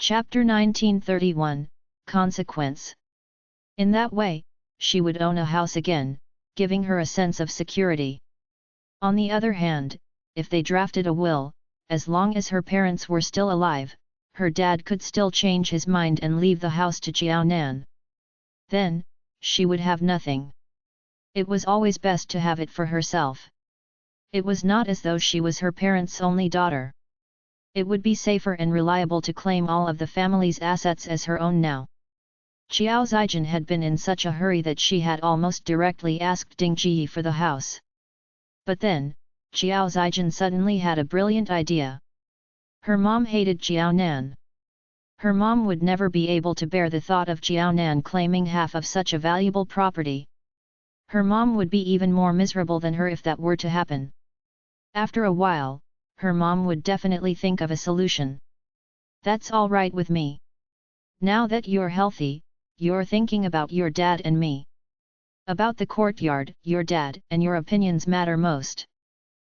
Chapter 1931, Consequence. In that way, she would own a house again, giving her a sense of security. On the other hand, if they drafted a will, as long as her parents were still alive, her dad could still change his mind and leave the house to Jiaonan. Then, she would have nothing. It was always best to have it for herself. It was not as though she was her parents' only daughter. It would be safer and reliable to claim all of the family's assets as her own now. Qiao Zijin had been in such a hurry that she had almost directly asked Ding Ji for the house. But then, Qiao Zijin suddenly had a brilliant idea. Her mom hated Jiaonan. Her mom would never be able to bear the thought of Jiaonan claiming half of such a valuable property. Her mom would be even more miserable than her if that were to happen. After a while, her mom would definitely think of a solution. That's all right with me. Now that you're healthy, you're thinking about your dad and me. About the courtyard, your dad and your opinions matter most.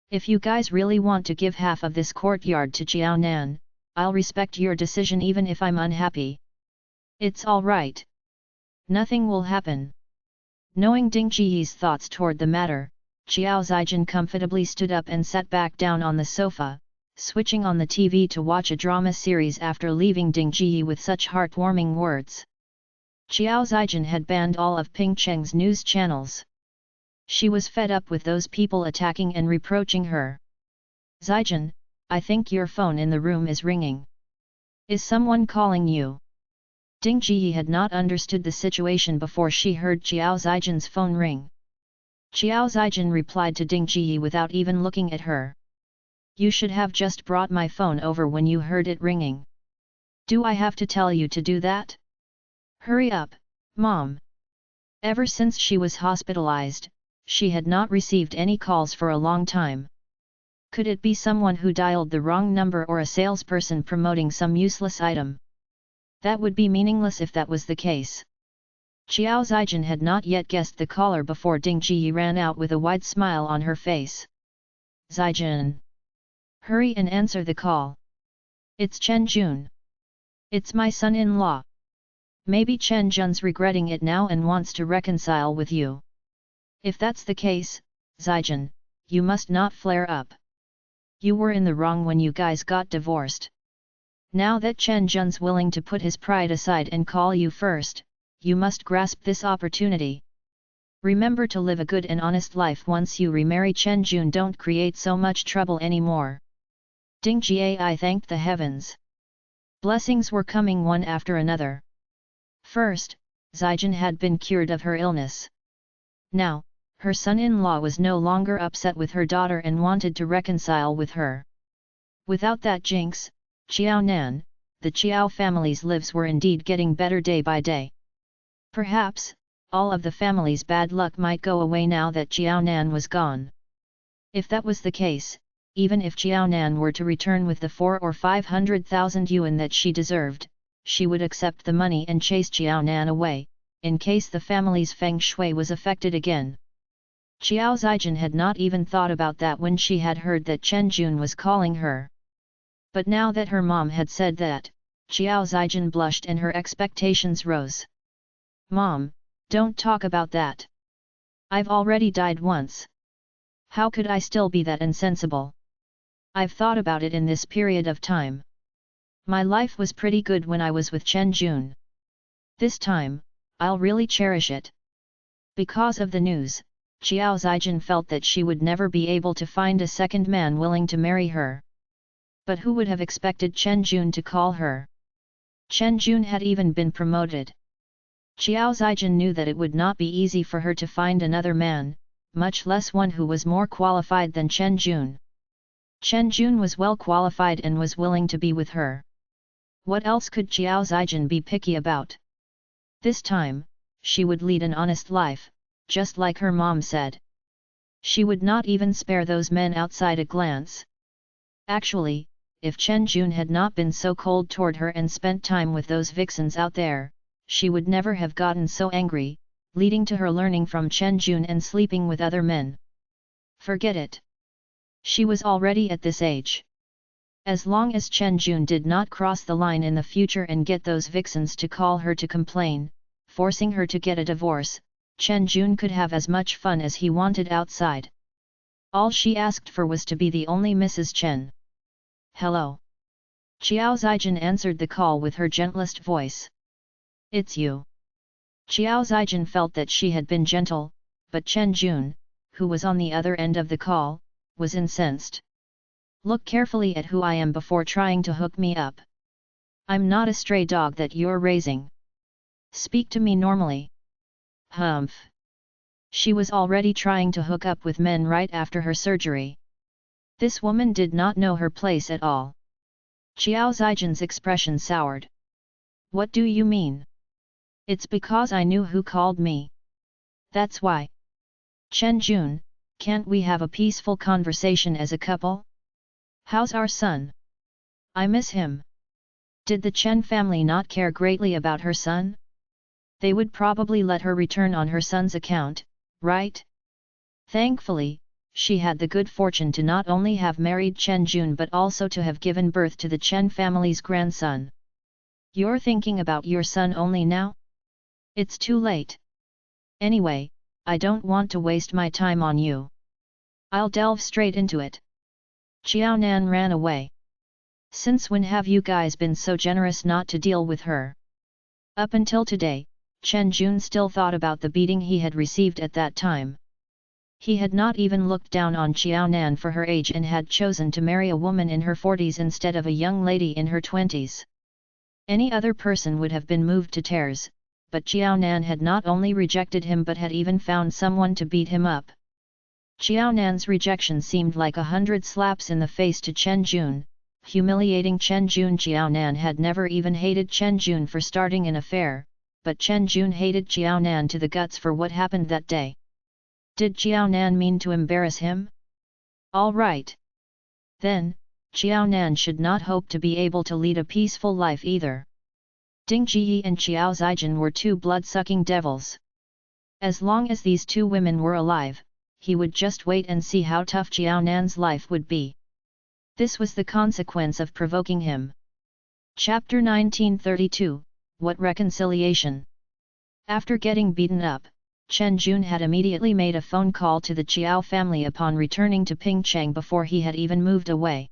If you guys really want to give half of this courtyard to Jiaonan, I'll respect your decision even if I'm unhappy. It's all right. Nothing will happen. Knowing Ding Ji's thoughts toward the matter, Qiao Zijin comfortably stood up and sat back down on the sofa, switching on the TV to watch a drama series after leaving Ding Ji with such heartwarming words. Qiao Zijin had banned all of Ping Cheng's news channels. She was fed up with those people attacking and reproaching her. Zijin, I think your phone in the room is ringing. Is someone calling you? Ding Ji had not understood the situation before she heard Qiao Zijin's phone ring. Qiao Zijin replied to Ding Ji without even looking at her. You should have just brought my phone over when you heard it ringing. Do I have to tell you to do that? Hurry up, Mom. Ever since she was hospitalized, she had not received any calls for a long time. Could it be someone who dialed the wrong number or a salesperson promoting some useless item? That would be meaningless if that was the case. Qiao Zijin had not yet guessed the caller before Ding Ji ran out with a wide smile on her face. Zijin! Hurry and answer the call. It's Chen Jun. It's my son-in-law. Maybe Chen Jun's regretting it now and wants to reconcile with you. If that's the case, Zijin, you must not flare up. You were in the wrong when you guys got divorced. Now that Chen Jun's willing to put his pride aside and call you first, you must grasp this opportunity. Remember to live a good and honest life once you remarry Chen Jun. Don't create so much trouble anymore. Ding Ji thanked the heavens. Blessings were coming one after another. First, Zijin had been cured of her illness. Now, her son-in-law was no longer upset with her daughter and wanted to reconcile with her. Without that jinx, Jiaonan, the Qiao family's lives were indeed getting better day by day. Perhaps, all of the family's bad luck might go away now that Jiaonan was gone. If that was the case, even if Jiaonan were to return with the 400,000 or 500,000 yuan that she deserved, she would accept the money and chase Jiaonan away, in case the family's feng shui was affected again. Qiao Zijin had not even thought about that when she had heard that Chen Jun was calling her. But now that her mom had said that, Qiao Zijin blushed and her expectations rose. Mom, don't talk about that. I've already died once. How could I still be that insensible? I've thought about it in this period of time. My life was pretty good when I was with Chen Jun. This time, I'll really cherish it. Because of the news, Qiao Zijin felt that she would never be able to find a second man willing to marry her. But who would have expected Chen Jun to call her? Chen Jun had even been promoted. Qiao Zijin knew that it would not be easy for her to find another man, much less one who was more qualified than Chen Jun. Chen Jun was well qualified and was willing to be with her. What else could Qiao Zijin be picky about? This time, she would lead an honest life, just like her mom said. She would not even spare those men outside a glance. Actually, if Chen Jun had not been so cold toward her and spent time with those vixens out there, she would never have gotten so angry, leading to her learning from Chen Jun and sleeping with other men. Forget it. She was already at this age. As long as Chen Jun did not cross the line in the future and get those vixens to call her to complain, forcing her to get a divorce, Chen Jun could have as much fun as he wanted outside. All she asked for was to be the only Mrs. Chen. Hello. Qiao Zijin answered the call with her gentlest voice. It's you. Qiao Zijin felt that she had been gentle, but Chen Jun, who was on the other end of the call, was incensed. Look carefully at who I am before trying to hook me up. I'm not a stray dog that you're raising. Speak to me normally. Humph. She was already trying to hook up with men right after her surgery. This woman did not know her place at all. Qiao Zijin's expression soured. What do you mean? It's because I knew who called me. That's why. Chen Jun, can't we have a peaceful conversation as a couple? How's our son? I miss him. Did the Chen family not care greatly about her son? They would probably let her return on her son's account, right? Thankfully, she had the good fortune to not only have married Chen Jun but also to have given birth to the Chen family's grandson. You're thinking about your son only now? It's too late. Anyway, I don't want to waste my time on you. I'll delve straight into it. Qiao Nan ran away. Since when have you guys been so generous not to deal with her? Up until today, Chen Jun still thought about the beating he had received at that time. He had not even looked down on Qiao Nan for her age and had chosen to marry a woman in her 40s instead of a young lady in her 20s. Any other person would have been moved to tears, but Qiao Nan had not only rejected him but had even found someone to beat him up. Qiao Nan's rejection seemed like 100 slaps in the face to Chen Jun, humiliating Chen Jun. Qiao Nan had never even hated Chen Jun for starting an affair, but Chen Jun hated Qiao Nan to the guts for what happened that day. Did Qiao Nan mean to embarrass him? All right. Then, Qiao Nan should not hope to be able to lead a peaceful life either. Ding Jiyi and Qiao Zijin were two blood-sucking devils. As long as these two women were alive, he would just wait and see how tough Qiao Nan's life would be. This was the consequence of provoking him. Chapter 1932, What Reconciliation? After getting beaten up, Chen Jun had immediately made a phone call to the Qiao family upon returning to Pingcheng before he had even moved away.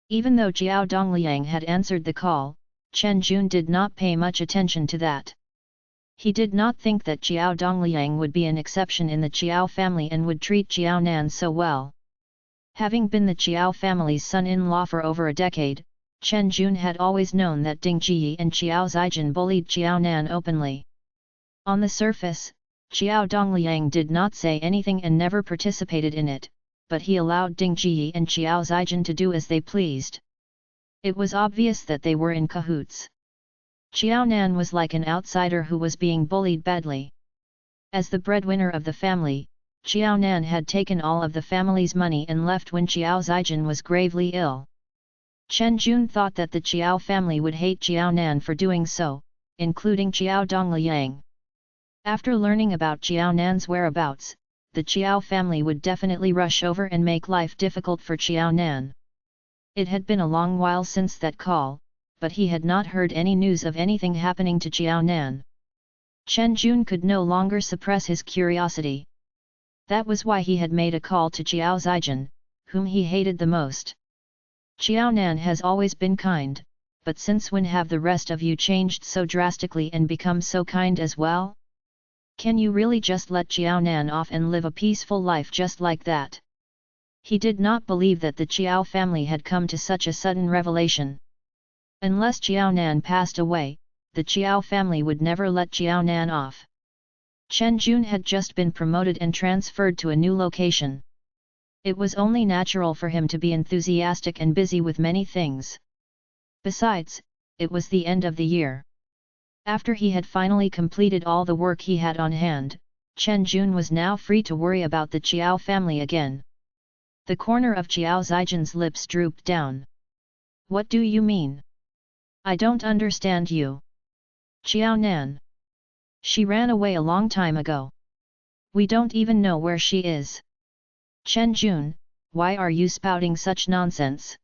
Even though Jiao Dongliang had answered the call, Chen Jun did not pay much attention to that. He did not think that Jiao Dongliang would be an exception in the Qiao family and would treat Qiao Nan so well. Having been the Qiao family's son-in-law for over a decade, Chen Jun had always known that Ding Jiyi and Qiao Zijin bullied Qiao Nan openly. On the surface, Jiao Dongliang did not say anything and never participated in it, but he allowed Ding Jiyi and Qiao Zijin to do as they pleased. It was obvious that they were in cahoots. Qiao Nan was like an outsider who was being bullied badly. As the breadwinner of the family, Qiao Nan had taken all of the family's money and left when Qiao Zijin was gravely ill. Chen Jun thought that the Qiao family would hate Qiao Nan for doing so, including Qiao Dongliang. After learning about Qiao Nan's whereabouts, the Qiao family would definitely rush over and make life difficult for Qiao Nan. It had been a long while since that call, but he had not heard any news of anything happening to Qiao Nan. Chen Jun could no longer suppress his curiosity. That was why he had made a call to Qiao Zijin, whom he hated the most. Qiao Nan has always been kind, but since when have the rest of you changed so drastically and become so kind as well? Can you really just let Qiao Nan off and live a peaceful life just like that? He did not believe that the Qiao family had come to such a sudden revelation. Unless Qiao Nan passed away, the Qiao family would never let Qiao Nan off. Chen Jun had just been promoted and transferred to a new location. It was only natural for him to be enthusiastic and busy with many things. Besides, it was the end of the year. After he had finally completed all the work he had on hand, Chen Jun was now free to worry about the Qiao family again. The corner of Qiao Zijin's lips drooped down. What do you mean? I don't understand you. Qiao Nan. She ran away a long time ago. We don't even know where she is. Chen Jun, why are you spouting such nonsense?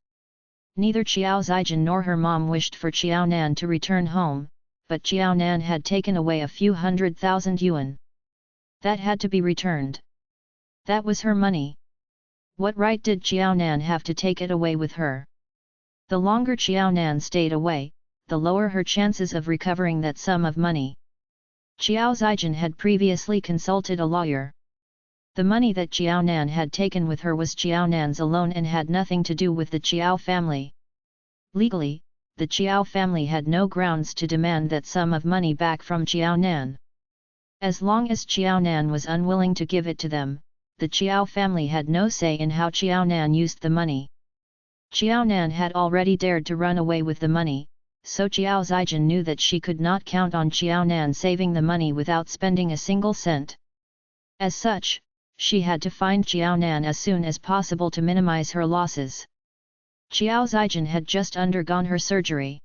Neither Qiao Zijin nor her mom wished for Qiao Nan to return home, but Qiao Nan had taken away a few 100,000 yuan. That had to be returned. That was her money. What right did Qiao Nan have to take it away with her? The longer Qiao Nan stayed away, the lower her chances of recovering that sum of money. Qiao Zijin had previously consulted a lawyer. The money that Qiao Nan had taken with her was Qiao Nan's alone and had nothing to do with the Qiao family. Legally, the Qiao family had no grounds to demand that sum of money back from Qiao Nan. As long as Qiao Nan was unwilling to give it to them, the Qiao family had no say in how Qiao Nan used the money. Qiao Nan had already dared to run away with the money, so Qiao Zijin knew that she could not count on Qiao Nan saving the money without spending a single cent. As such, she had to find Qiao Nan as soon as possible to minimize her losses. Qiao Zijin had just undergone her surgery.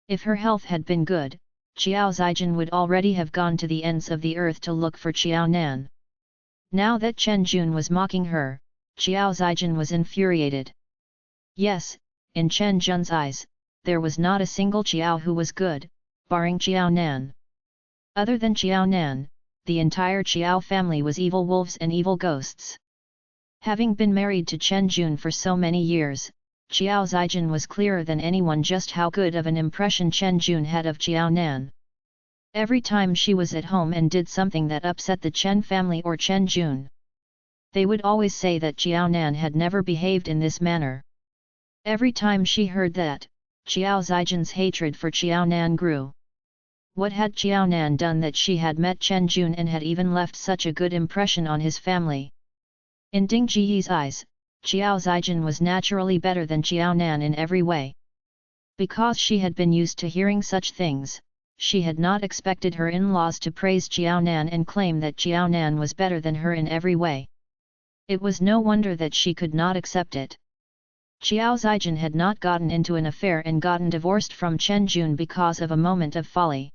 If her health had been good, Qiao Zijin would already have gone to the ends of the earth to look for Qiao Nan. Now that Chen Jun was mocking her, Qiao Zijin was infuriated. Yes, in Chen Jun's eyes, there was not a single Qiao who was good, barring Qiao Nan. Other than Qiao Nan, the entire Qiao family was evil wolves and evil ghosts. Having been married to Chen Jun for so many years, Qiao Zijin was clearer than anyone just how good of an impression Chen Jun had of Qiao Nan. Every time she was at home and did something that upset the Chen family or Chen Jun, they would always say that Qiao Nan had never behaved in this manner. Every time she heard that, Qiao Zijin's hatred for Qiao Nan grew. What had Qiao Nan done that she had met Chen Jun and had even left such a good impression on his family? In Ding Jiyi's eyes, Qiao Zijin was naturally better than Qiao Nan in every way. Because she had been used to hearing such things, she had not expected her in-laws to praise Qiao Nan and claim that Qiao Nan was better than her in every way. It was no wonder that she could not accept it. Qiao Zijin had not gotten into an affair and gotten divorced from Chen Jun because of a moment of folly.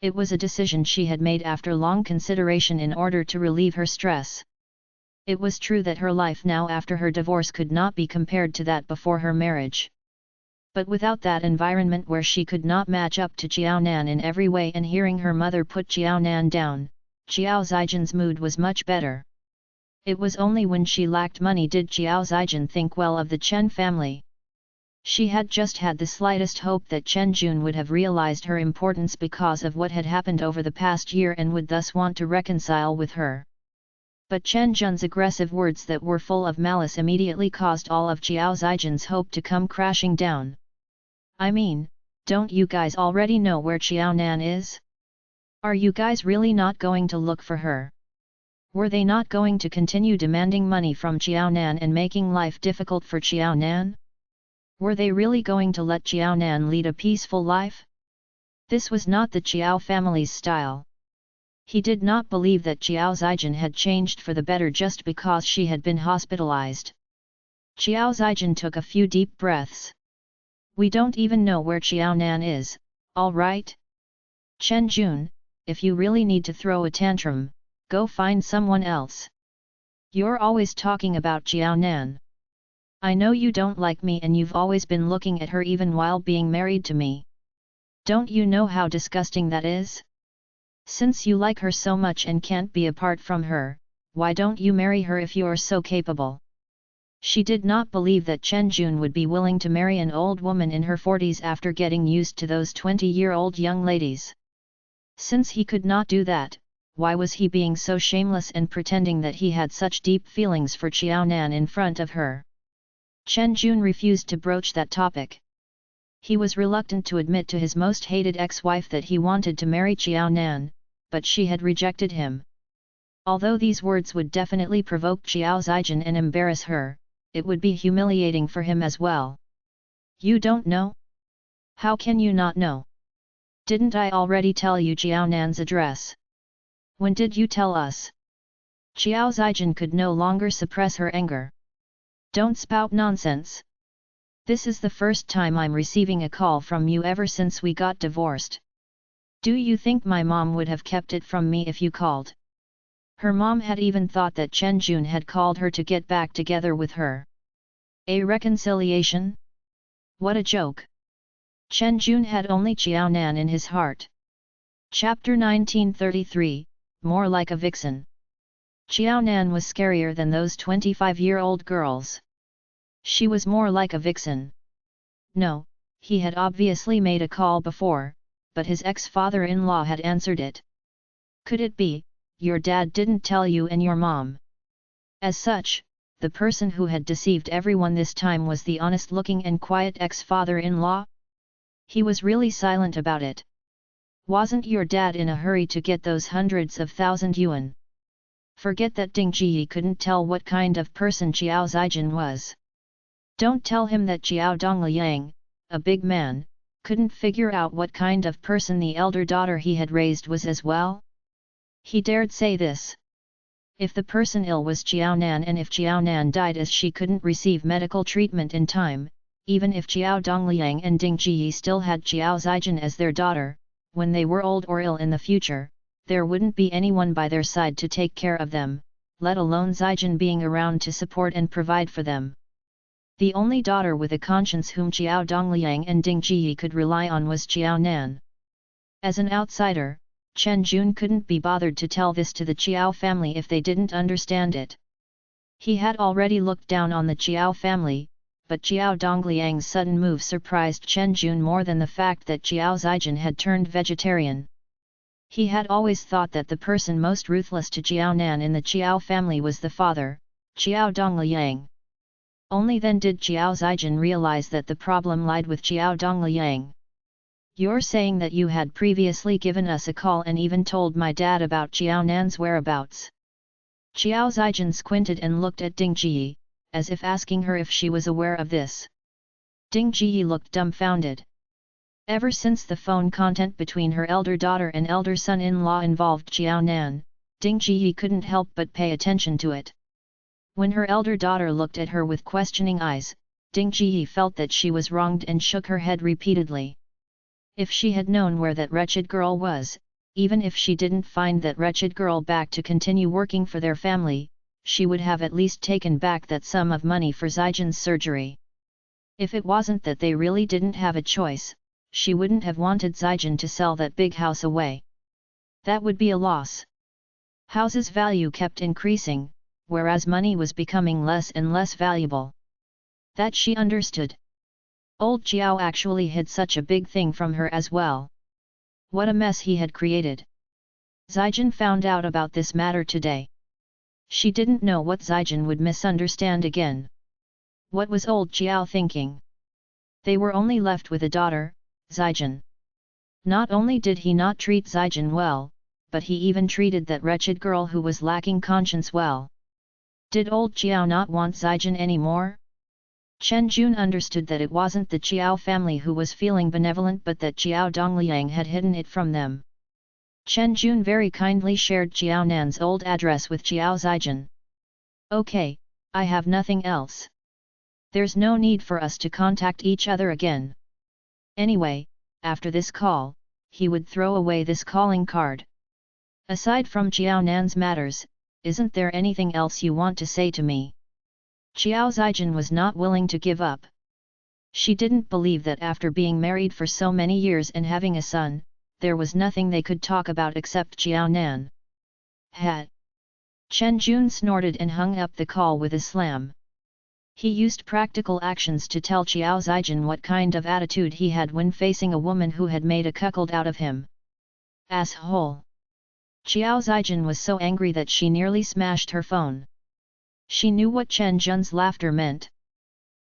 It was a decision she had made after long consideration in order to relieve her stress. It was true that her life now after her divorce could not be compared to that before her marriage. But without that environment where she could not match up to Qiao Nan in every way and hearing her mother put Qiao Nan down, Qiao Zijin's mood was much better. It was only when she lacked money did Qiao Zijin think well of the Chen family. She had just had the slightest hope that Chen Jun would have realized her importance because of what had happened over the past year and would thus want to reconcile with her. But Chen Jun's aggressive words that were full of malice immediately caused all of Qiao Zijin's hope to come crashing down. I mean, don't you guys already know where Qiao Nan is? Are you guys really not going to look for her? Were they not going to continue demanding money from Qiao Nan and making life difficult for Qiao Nan? Were they really going to let Qiao Nan lead a peaceful life? This was not the Qiao family's style. He did not believe that Qiao Zijin had changed for the better just because she had been hospitalized. Qiao Zijin took a few deep breaths. We don't even know where Qiao Nan is, all right? Chen Jun, if you really need to throw a tantrum, go find someone else. You're always talking about Qiao Nan. I know you don't like me and you've always been looking at her even while being married to me. Don't you know how disgusting that is? Since you like her so much and can't be apart from her, why don't you marry her if you're so capable? She did not believe that Chen Jun would be willing to marry an old woman in her 40s after getting used to those 20-year-old young ladies. Since he could not do that, why was he being so shameless and pretending that he had such deep feelings for Qiao Nan in front of her? Chen Jun refused to broach that topic. He was reluctant to admit to his most hated ex-wife that he wanted to marry Qiao Nan, but she had rejected him. Although these words would definitely provoke Qiao Zijin and embarrass her, it would be humiliating for him as well. You don't know? How can you not know? Didn't I already tell you Qiao Nan's address? When did you tell us? Qiao Zijin could no longer suppress her anger. Don't spout nonsense. This is the first time I'm receiving a call from you ever since we got divorced. Do you think my mom would have kept it from me if you called? Her mom had even thought that Chen Jun had called her to get back together with her. A reconciliation? What a joke! Chen Jun had only Qiao Nan in his heart. Chapter 1933, More like a vixen. Qiao Nan was scarier than those 25-year-old girls. She was more like a vixen. No, he had obviously made a call before, but his ex-father-in-law had answered it. Could it be, your dad didn't tell you and your mom? As such, the person who had deceived everyone this time was the honest-looking and quiet ex-father-in-law? He was really silent about it. Wasn't your dad in a hurry to get those hundreds of thousand yuan? Forget that Ding Ji couldn't tell what kind of person Qiao Zijin was. Don't tell him that Qiao Dongliang, a big man, couldn't figure out what kind of person the elder daughter he had raised was as well? He dared say this. If the person ill was Qiao Nan and if Qiao Nan died as she couldn't receive medical treatment in time, even if Qiao Dongliang and Ding Ji still had Qiao Zijin as their daughter, when they were old or ill in the future, there wouldn't be anyone by their side to take care of them, let alone Zijin being around to support and provide for them. The only daughter with a conscience whom Qiao Dongliang and Ding Ji could rely on was Qiao Nan. As an outsider, Chen Jun couldn't be bothered to tell this to the Qiao family if they didn't understand it. He had already looked down on the Qiao family, but Qiao Dongliang's sudden move surprised Chen Jun more than the fact that Qiao Zijin had turned vegetarian. He had always thought that the person most ruthless to Qiao Nan in the Qiao family was the father, Qiao Dongliang. Only then did Qiao Zijin realize that the problem lied with Qiao Dongliang. You're saying that you had previously given us a call and even told my dad about Qiao Nan's whereabouts. Qiao Zijin squinted and looked at Ding Ji, as if asking her if she was aware of this. Ding Ji looked dumbfounded. Ever since the phone content between her elder daughter and elder son-in-law involved Qiao Nan, Ding Ji couldn't help but pay attention to it. When her elder daughter looked at her with questioning eyes, Ding Ji felt that she was wronged and shook her head repeatedly. If she had known where that wretched girl was, even if she didn't find that wretched girl back to continue working for their family, she would have at least taken back that sum of money for Zijin's surgery. If it wasn't that they really didn't have a choice, she wouldn't have wanted Zijin to sell that big house away. That would be a loss. House's value kept increasing, whereas money was becoming less and less valuable. That she understood. Old Qiao actually hid such a big thing from her as well. What a mess he had created. Zijin found out about this matter today. She didn't know what Zijin would misunderstand again. What was old Qiao thinking? They were only left with a daughter, Zijin. Not only did he not treat Zijin well, but he even treated that wretched girl who was lacking conscience well. Did old Qiao not want Zijin anymore? Chen Jun understood that it wasn't the Qiao family who was feeling benevolent but that Qiao Dongliang had hidden it from them. Chen Jun very kindly shared Qiao Nan's old address with Qiao Zijin. Okay, I have nothing else. There's no need for us to contact each other again. Anyway, after this call, he would throw away this calling card. Aside from Qiao Nan's matters, isn't there anything else you want to say to me? Qiao Zijin was not willing to give up. She didn't believe that after being married for so many years and having a son, there was nothing they could talk about except Qiao Nan. Hat. Chen Jun snorted and hung up the call with a slam. He used practical actions to tell Qiao Zijin what kind of attitude he had when facing a woman who had made a cuckold out of him. Asshole! Qiao Zijin was so angry that she nearly smashed her phone. She knew what Chen Jun's laughter meant.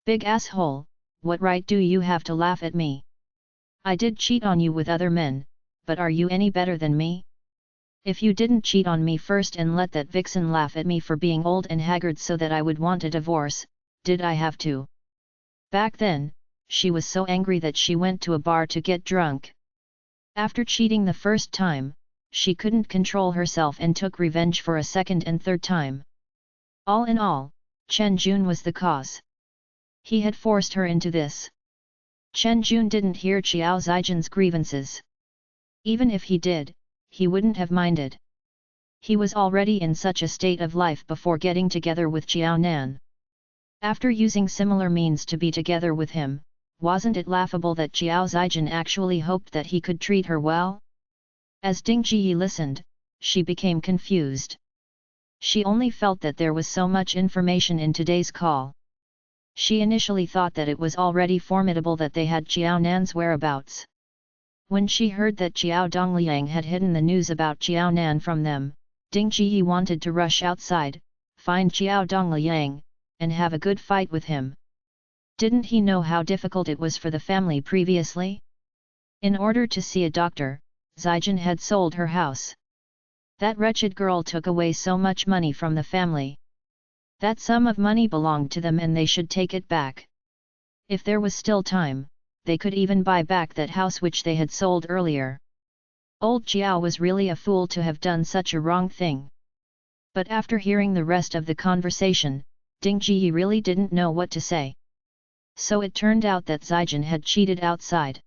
Big asshole, what right do you have to laugh at me? I did cheat on you with other men, but are you any better than me? If you didn't cheat on me first and let that vixen laugh at me for being old and haggard so that I would want a divorce, did I have to? Back then, she was so angry that she went to a bar to get drunk. After cheating the first time, she couldn't control herself and took revenge for a second and third time. All in all, Chen Jun was the cause. He had forced her into this. Chen Jun didn't hear Qiao Zijin's grievances. Even if he did, he wouldn't have minded. He was already in such a state of life before getting together with Qiao Nan. After using similar means to be together with him, wasn't it laughable that Jiao Zijin actually hoped that he could treat her well? As Ding Jiyi listened, she became confused. She only felt that there was so much information in today's call. She initially thought that it was already formidable that they had Jiao Nan's whereabouts. When she heard that Jiao Dongliang had hidden the news about Jiao Nan from them, Ding Jiyi wanted to rush outside, find Jiao Dongliang, and have a good fight with him. Didn't he know how difficult it was for the family previously? In order to see a doctor, Zijin had sold her house. That wretched girl took away so much money from the family. That sum of money belonged to them and they should take it back. If there was still time, they could even buy back that house which they had sold earlier. Old Jiao was really a fool to have done such a wrong thing. But after hearing the rest of the conversation, Ding Jiyi really didn't know what to say. So it turned out that Zijin had cheated outside.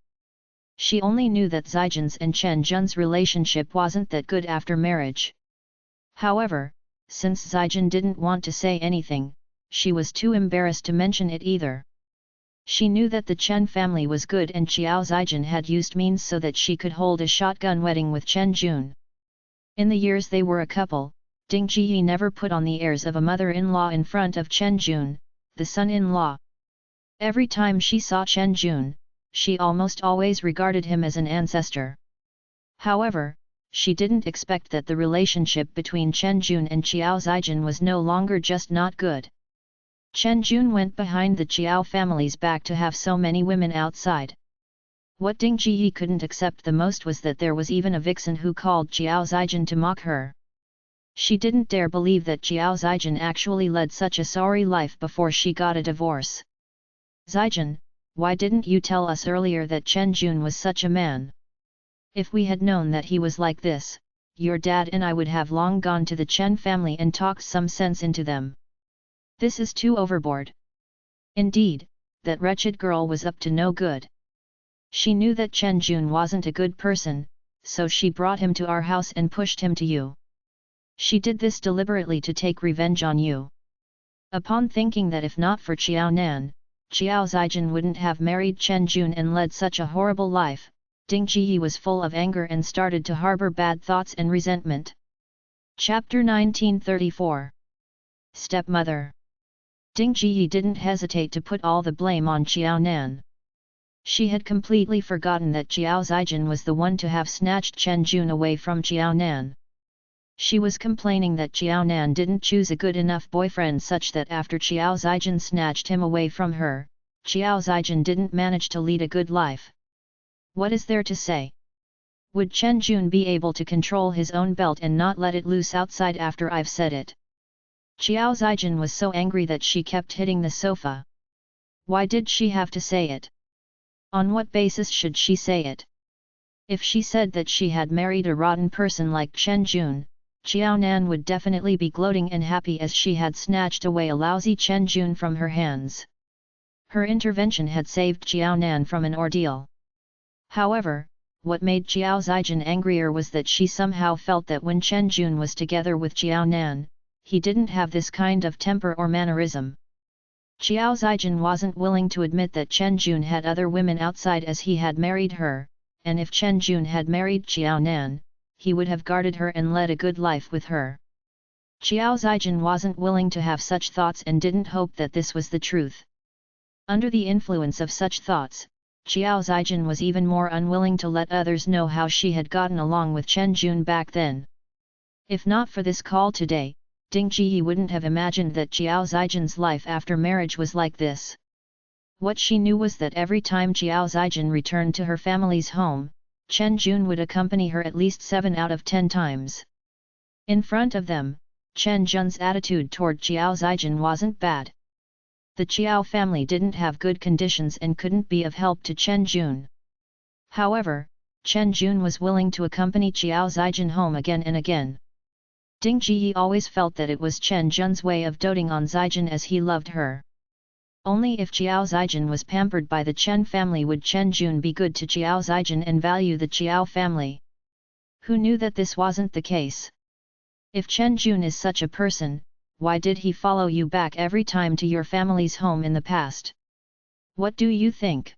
She only knew that Zijin's and Chen Jun's relationship wasn't that good after marriage. However, since Zijin didn't want to say anything, she was too embarrassed to mention it either. She knew that the Chen family was good and Xiao Zijin had used means so that she could hold a shotgun wedding with Chen Jun. In the years they were a couple, Ding Jiyi never put on the airs of a mother-in-law in front of Chen Jun, the son-in-law. Every time she saw Chen Jun, she almost always regarded him as an ancestor. However, she didn't expect that the relationship between Chen Jun and Xiao Zijin was no longer just not good. Chen Jun went behind the Qiao family's back to have so many women outside. What Ding Jiyi couldn't accept the most was that there was even a vixen who called Xiao Zijin to mock her. She didn't dare believe that Xiao Zijin actually led such a sorry life before she got a divorce. Zijin, why didn't you tell us earlier that Chen Jun was such a man? If we had known that he was like this, your dad and I would have long gone to the Chen family and talked some sense into them. This is too overboard. Indeed, that wretched girl was up to no good. She knew that Chen Jun wasn't a good person, so she brought him to our house and pushed him to you. She did this deliberately to take revenge on you. Upon thinking that if not for Qiao Nan, Xiao Zijin wouldn't have married Chen Jun and led such a horrible life, Ding Jiyi was full of anger and started to harbor bad thoughts and resentment. Chapter 1934. Stepmother. Ding Jiyi didn't hesitate to put all the blame on Qiao Nan. She had completely forgotten that Xiao Zijin was the one to have snatched Chen Jun away from Qiao Nan. She was complaining that Qiao Nan didn't choose a good enough boyfriend such that after Xiao Zijin snatched him away from her, Xiao Zijin didn't manage to lead a good life. What is there to say? Would Chen Jun be able to control his own belt and not let it loose outside after I've said it? Xiao Zijin was so angry that she kept hitting the sofa. Why did she have to say it? On what basis should she say it? If she said that she had married a rotten person like Chen Jun, Qiao Nan would definitely be gloating and happy as she had snatched away a lousy Chen Jun from her hands. Her intervention had saved Qiao Nan from an ordeal. However, what made Xiao Zijin angrier was that she somehow felt that when Chen Jun was together with Qiao Nan, he didn't have this kind of temper or mannerism. Xiao Zijin wasn't willing to admit that Chen Jun had other women outside as he had married her, and if Chen Jun had married Qiao Nan, he would have guarded her and led a good life with her. Xiao Zijin wasn't willing to have such thoughts and didn't hope that this was the truth. Under the influence of such thoughts, Xiao Zijin was even more unwilling to let others know how she had gotten along with Chen Jun back then. If not for this call today, Ding Jiyi wouldn't have imagined that Xiao Zijin's life after marriage was like this. What she knew was that every time Xiao Zijin returned to her family's home, Chen Jun would accompany her at least 7 out of 10 times. In front of them, Chen Jun's attitude toward Xiao Zijin wasn't bad. The Qiao family didn't have good conditions and couldn't be of help to Chen Jun. However, Chen Jun was willing to accompany Xiao Zijin home again and again. Ding Jiyi always felt that it was Chen Jun's way of doting on Zijin as he loved her. Only if Xiao Zijin was pampered by the Chen family would Chen Jun be good to Xiao Zijin and value the Qiao family. Who knew that this wasn't the case? If Chen Jun is such a person, why did he follow you back every time to your family's home in the past? What do you think?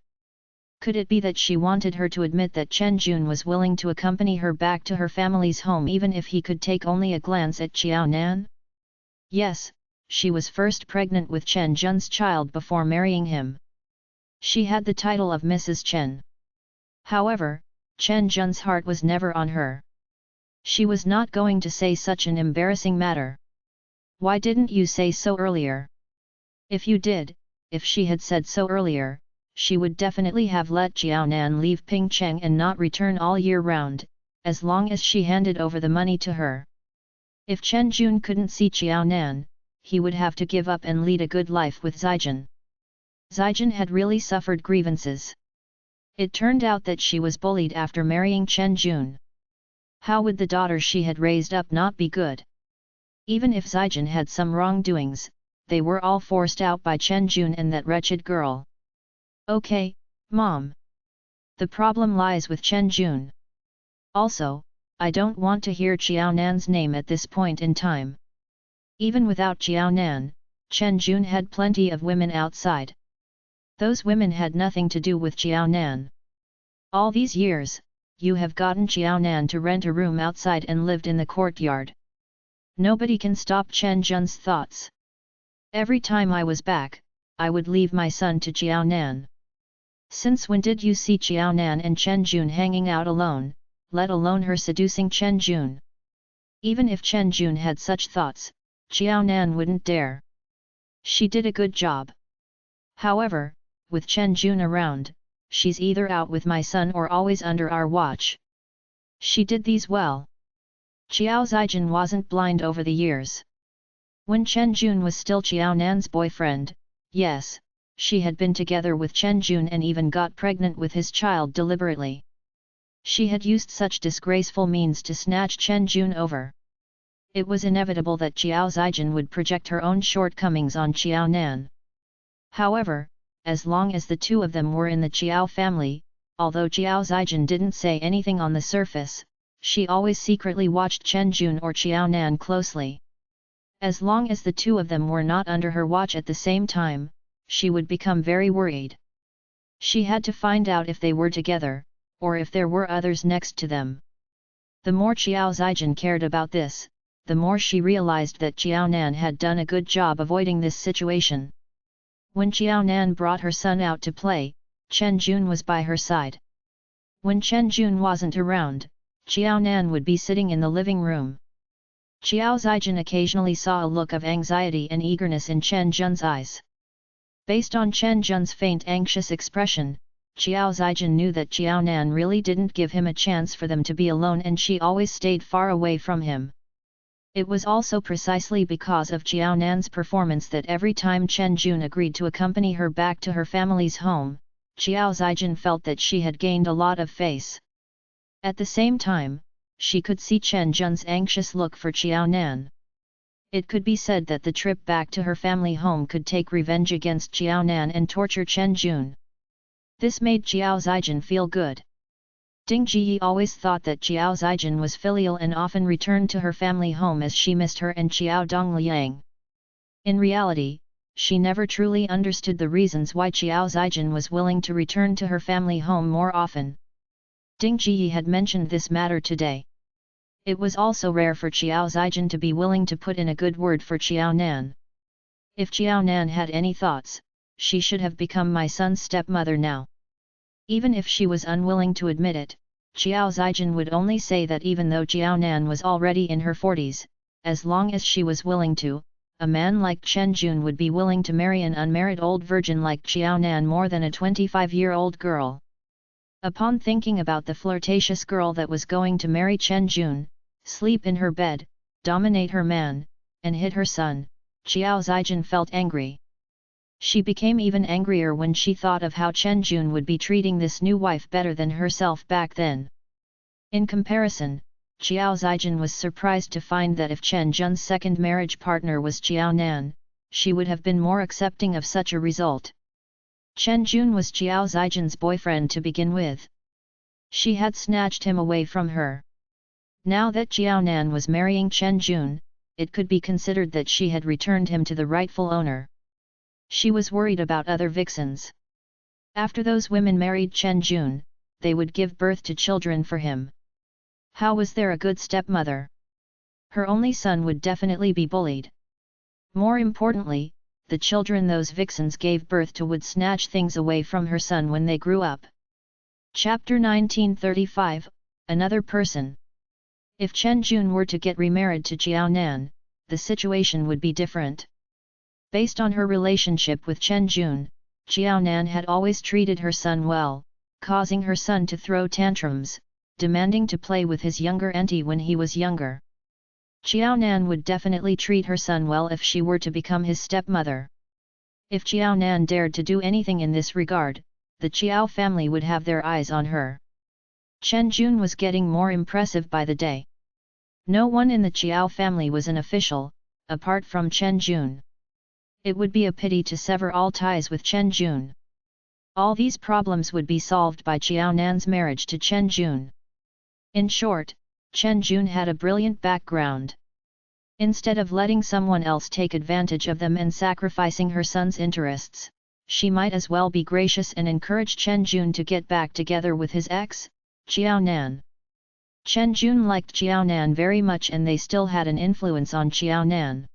Could it be that she wanted her to admit that Chen Jun was willing to accompany her back to her family's home even if he could take only a glance at Xiao Nan? Yes, she was first pregnant with Chen Jun's child before marrying him. She had the title of Mrs. Chen. However, Chen Jun's heart was never on her. She was not going to say such an embarrassing matter. Why didn't you say so earlier? If you did, if she had said so earlier, she would definitely have let Xiao Nan leave Pingcheng and not return all year round, as long as she handed over the money to her. If Chen Jun couldn't see Xiao Nan, he would have to give up and lead a good life with Zijin. Zijin had really suffered grievances. It turned out that she was bullied after marrying Chen Jun. How would the daughter she had raised up not be good? Even if Zijin had some wrongdoings, they were all forced out by Chen Jun and that wretched girl. Okay, Mom. The problem lies with Chen Jun. Also, I don't want to hear Xiao Nan's name at this point in time. Even without Xiao Nan, Chen Jun had plenty of women outside. Those women had nothing to do with Xiao Nan. All these years, you have gotten Xiao Nan to rent a room outside and lived in the courtyard. Nobody can stop Chen Jun's thoughts. Every time I was back, I would leave my son to Xiao Nan. Since when did you see Xiao Nan and Chen Jun hanging out alone, let alone her seducing Chen Jun? Even if Chen Jun had such thoughts, Xiao Nan wouldn't dare. She did a good job. However, with Chen Jun around, she's either out with my son or always under our watch. She did these well. Xiao Zijin wasn't blind over the years. When Chen Jun was still Xiao Nan's boyfriend, yes, she had been together with Chen Jun and even got pregnant with his child deliberately. She had used such disgraceful means to snatch Chen Jun over. It was inevitable that Xiao Zijin would project her own shortcomings on Xiao Nan. However, as long as the two of them were in the Xiao family, although Xiao Zijin didn't say anything on the surface, she always secretly watched Chen Jun or Xiao Nan closely. As long as the two of them were not under her watch at the same time, she would become very worried. She had to find out if they were together, or if there were others next to them. The more Xiao Zijin cared about this, the more she realized that Xiao Nan had done a good job avoiding this situation. When Xiao Nan brought her son out to play, Chen Jun was by her side. When Chen Jun wasn't around, Xiao Nan would be sitting in the living room. Xiao Zijin occasionally saw a look of anxiety and eagerness in Chen Jun's eyes. Based on Chen Jun's faint anxious expression, Xiao Zijin knew that Xiao Nan really didn't give him a chance for them to be alone and she always stayed far away from him. It was also precisely because of Xiao Nan's performance that every time Chen Jun agreed to accompany her back to her family's home, Xiao Zijin felt that she had gained a lot of face. At the same time, she could see Chen Jun's anxious look for Xiao Nan. It could be said that the trip back to her family home could take revenge against Xiao Nan and torture Chen Jun. This made Xiao Zijin feel good. Ding Jiyi always thought that Xiao Zijin was filial and often returned to her family home as she missed her and Xiao Dongliang. In reality, she never truly understood the reasons why Xiao Zijin was willing to return to her family home more often. Ding Jiyi had mentioned this matter today. It was also rare for Xiao Zijin to be willing to put in a good word for Xiao Nan. If Xiao Nan had any thoughts, she should have become my son's stepmother now. Even if she was unwilling to admit it, Xiao Zijin would only say that even though Xiao Nan was already in her 40s, as long as she was willing to, a man like Chen Jun would be willing to marry an unmarried old virgin like Xiao Nan more than a 25-year-old girl. Upon thinking about the flirtatious girl that was going to marry Chen Jun, sleep in her bed, dominate her man, and hit her son, Xiao Zijin felt angry. She became even angrier when she thought of how Chen Jun would be treating this new wife better than herself back then. In comparison, Xiao Zijin was surprised to find that if Chen Jun's second marriage partner was Xiao Nan, she would have been more accepting of such a result. Chen Jun was Xiao Zijin's boyfriend to begin with. She had snatched him away from her. Now that Xiao Nan was marrying Chen Jun, it could be considered that she had returned him to the rightful owner. She was worried about other vixens. After those women married Chen Jun, they would give birth to children for him. How was there a good stepmother? Her only son would definitely be bullied. More importantly, the children those vixens gave birth to would snatch things away from her son when they grew up. Chapter 1935, Another Person. If Chen Jun were to get remarried to Jiao Nan, the situation would be different. Based on her relationship with Chen Jun, Jiao Nan had always treated her son well, causing her son to throw tantrums, demanding to play with his younger auntie when he was younger. Jiao Nan would definitely treat her son well if she were to become his stepmother. If Jiao Nan dared to do anything in this regard, the Chiao family would have their eyes on her. Chen Jun was getting more impressive by the day. No one in the Chiao family was an official, apart from Chen Jun. It would be a pity to sever all ties with Chen Jun. All these problems would be solved by Jiao Nan's marriage to Chen Jun. In short, Chen Jun had a brilliant background. Instead of letting someone else take advantage of them and sacrificing her son's interests, she might as well be gracious and encourage Chen Jun to get back together with his ex, Jiao Nan. Chen Jun liked Jiao Nan very much and they still had an influence on Jiao Nan.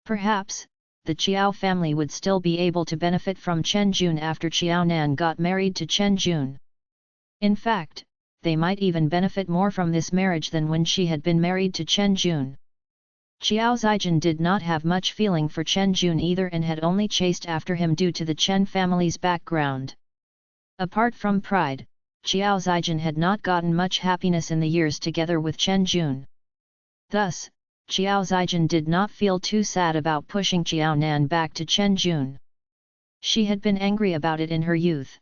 Perhaps, the Chiao family would still be able to benefit from Chen Jun after Jiao Nan got married to Chen Jun. In fact, they might even benefit more from this marriage than when she had been married to Chen Jun. Xiao Zijin did not have much feeling for Chen Jun either and had only chased after him due to the Chen family's background. Apart from pride, Xiao Zijin had not gotten much happiness in the years together with Chen Jun. Thus, Xiao Zijin did not feel too sad about pushing Jiao Nan back to Chen Jun. She had been angry about it in her youth.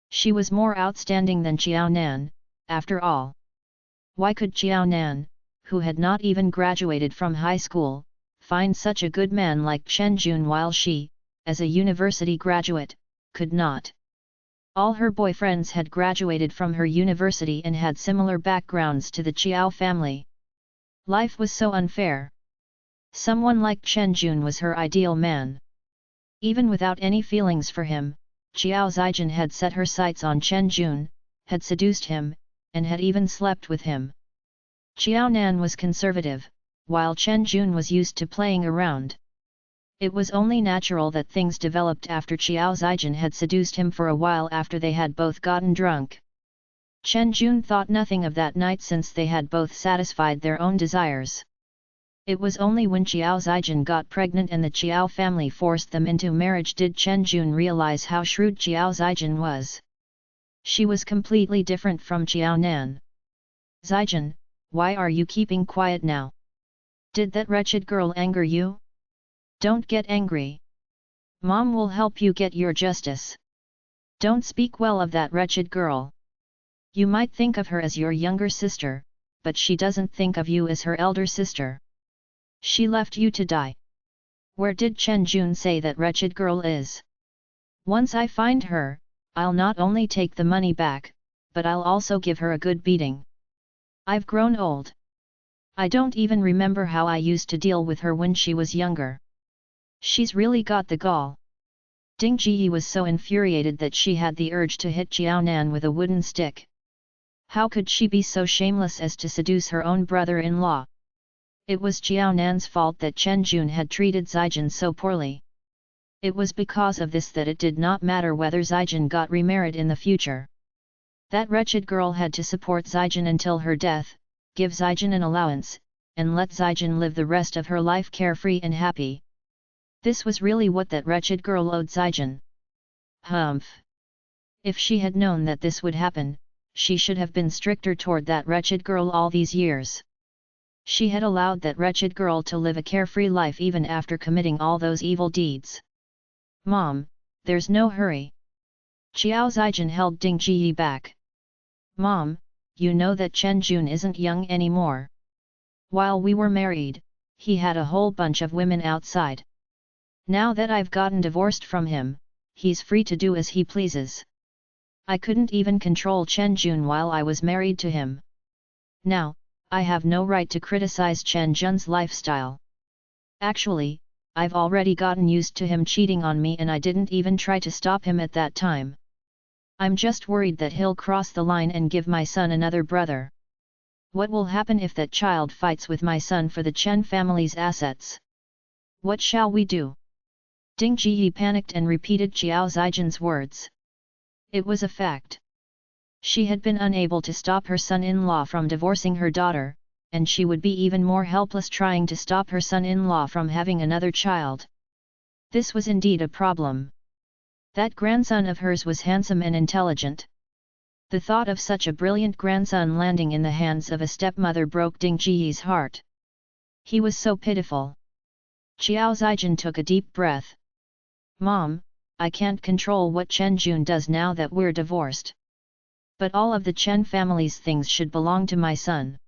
She was more outstanding than Jiao Nan, after all. Why could Jiao Nan, who had not even graduated from high school, find such a good man like Chen Jun while she, as a university graduate, could not? All her boyfriends had graduated from her university and had similar backgrounds to the Chiao family. Life was so unfair. Someone like Chen Jun was her ideal man. Even without any feelings for him, Xiao Zijin had set her sights on Chen Jun, had seduced him, and had even slept with him. Jiao Nan was conservative, while Chen Jun was used to playing around. It was only natural that things developed after Xiao Zijin had seduced him for a while after they had both gotten drunk. Chen Jun thought nothing of that night since they had both satisfied their own desires. It was only when Xiao Zijin got pregnant and the Chiao family forced them into marriage did Chen Jun realize how shrewd Xiao Zijin was. She was completely different from Jiao Nan. Zijin, why are you keeping quiet now? Did that wretched girl anger you? Don't get angry. Mom will help you get your justice. Don't speak well of that wretched girl. You might think of her as your younger sister, but she doesn't think of you as her elder sister. She left you to die. Where did Chen Jun say that wretched girl is? Once I find her, I'll not only take the money back, but I'll also give her a good beating. I've grown old. I don't even remember how I used to deal with her when she was younger. She's really got the gall. Ding Jiyi was so infuriated that she had the urge to hit Jiao Nan with a wooden stick. How could she be so shameless as to seduce her own brother-in-law? It was Jiao Nan's fault that Chen Jun had treated Zijin so poorly. It was because of this that it did not matter whether Zijin got remarried in the future. That wretched girl had to support Zijin until her death, give Zijin an allowance, and let Zijin live the rest of her life carefree and happy. This was really what that wretched girl owed Zijin. Humph! If she had known that this would happen, she should have been stricter toward that wretched girl all these years. She had allowed that wretched girl to live a carefree life even after committing all those evil deeds. Mom, there's no hurry. Xiao Zijin held Ding Jiyi back. Mom, you know that Chen Jun isn't young anymore. While we were married, he had a whole bunch of women outside. Now that I've gotten divorced from him, he's free to do as he pleases. I couldn't even control Chen Jun while I was married to him. Now, I have no right to criticize Chen Jun's lifestyle. Actually, I've already gotten used to him cheating on me and I didn't even try to stop him at that time, I'm just worried that he'll cross the line and give my son another brother. What will happen if that child fights with my son for the Chen family's assets? What shall we do? Ding Jiyi panicked and repeated Qiao Zijin's words. It was a fact. She had been unable to stop her son-in-law from divorcing her daughter, and she would be even more helpless trying to stop her son-in-law from having another child. This was indeed a problem. That grandson of hers was handsome and intelligent. The thought of such a brilliant grandson landing in the hands of a stepmother broke Ding Jiyi's heart. He was so pitiful. Qiao Zijin took a deep breath. Mom, I can't control what Chen Jun does now that we're divorced. But all of the Chen family's things should belong to my son.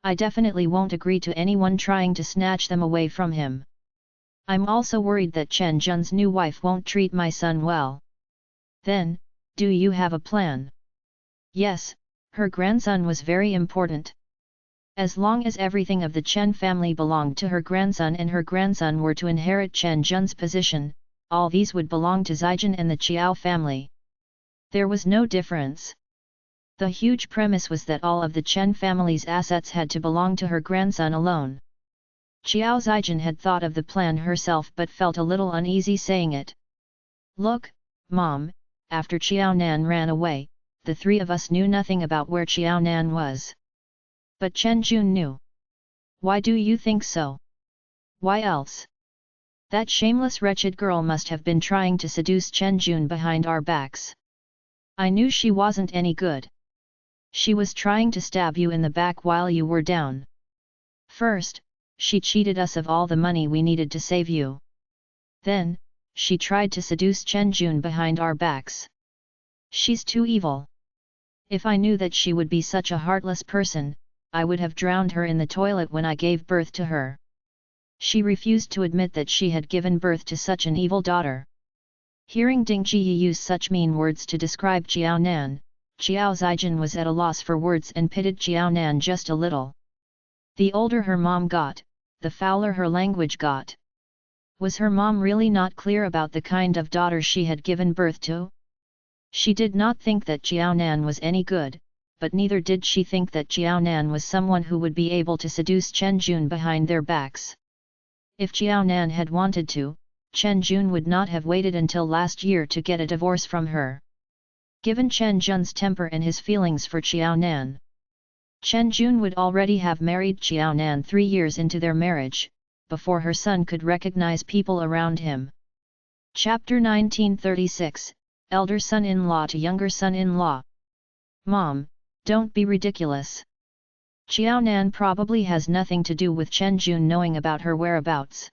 I definitely won't agree to anyone trying to snatch them away from him. I'm also worried that Chen Jun's new wife won't treat my son well. Then, do you have a plan? Yes, her grandson was very important. As long as everything of the Chen family belonged to her grandson and her grandson were to inherit Chen Jun's position, all these would belong to Zijin and the Qiao family. There was no difference. The huge premise was that all of the Chen family's assets had to belong to her grandson alone. Qiao Zijin had thought of the plan herself but felt a little uneasy saying it. Look, Mom, after Qiao Nan ran away, the three of us knew nothing about where Qiao Nan was. But Chen Jun knew. Why do you think so? Why else? That shameless wretched girl must have been trying to seduce Chen Jun behind our backs. I knew she wasn't any good. She was trying to stab you in the back while you were down. First, she cheated us of all the money we needed to save you. Then, she tried to seduce Chen Jun behind our backs. She's too evil. If I knew that she would be such a heartless person, I would have drowned her in the toilet when I gave birth to her. She refused to admit that she had given birth to such an evil daughter. Hearing Ding Jiyi use such mean words to describe Qiao Nan, Qiao Zijin was at a loss for words and pitied Qiao Nan just a little. The older her mom got, the fouler her language got. Was her mom really not clear about the kind of daughter she had given birth to? She did not think that Qiao Nan was any good, but neither did she think that Qiao Nan was someone who would be able to seduce Chen Jun behind their backs. If Qiao Nan had wanted to, Chen Jun would not have waited until last year to get a divorce from her. Given Chen Jun's temper and his feelings for Qiao Nan, Chen Jun would already have married Qiao Nan 3 years into their marriage, before her son could recognize people around him. Chapter 1936, Elder Son-in-Law to Younger Son-in-Law. Mom, don't be ridiculous. Qiao Nan probably has nothing to do with Chen Jun knowing about her whereabouts.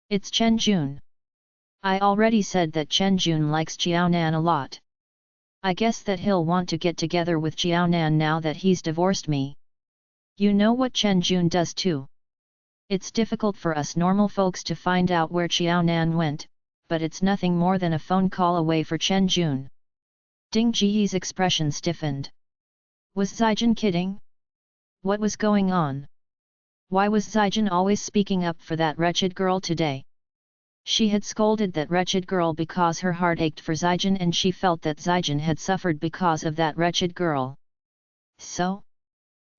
It's Chen Jun. I already said that Chen Jun likes Qiao Nan a lot. I guess that he'll want to get together with Qiao Nan now that he's divorced me. You know what Chen Jun does too. It's difficult for us normal folks to find out where Qiao Nan went, but it's nothing more than a phone call away for Chen Jun. Ding Jiyi's expression stiffened. Was Zijin kidding? What was going on? Why was Zijin always speaking up for that wretched girl today? She had scolded that wretched girl because her heart ached for Zijin and she felt that Zijin had suffered because of that wretched girl. So?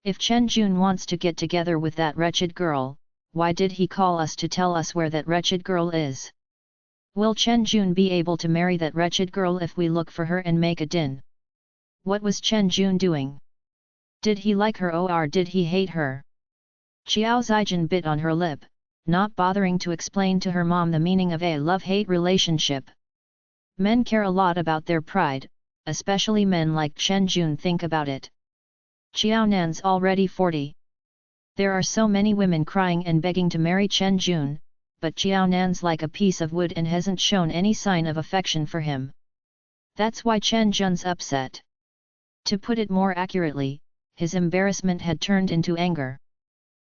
If Chen Jun wants to get together with that wretched girl, why did he call us to tell us where that wretched girl is? Will Chen Jun be able to marry that wretched girl if we look for her and make a din? What was Chen Jun doing? Did he like her or did he hate her? Qiao Zijin bit on her lip, not bothering to explain to her mom the meaning of a love-hate relationship. Men care a lot about their pride, especially men like Chen Jun think about it. Qiao Nan's already 40. There are so many women crying and begging to marry Chen Jun, but Qiao Nan's like a piece of wood and hasn't shown any sign of affection for him. That's why Chen Jun's upset. To put it more accurately, his embarrassment had turned into anger.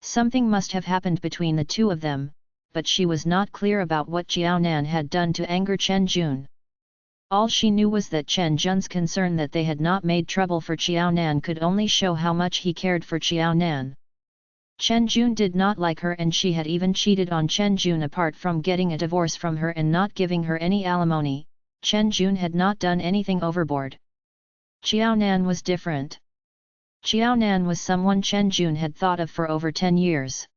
Something must have happened between the two of them, but she was not clear about what Qiao Nan had done to anger Chen Jun. All she knew was that Chen Jun's concern that they had not made trouble for Qiao Nan could only show how much he cared for Qiao Nan. Chen Jun did not like her and she had even cheated on Chen Jun apart from getting a divorce from her and not giving her any alimony, Chen Jun had not done anything overboard. Qiao Nan was different. Qiao Nan was someone Chen Jun had thought of for over 10 years.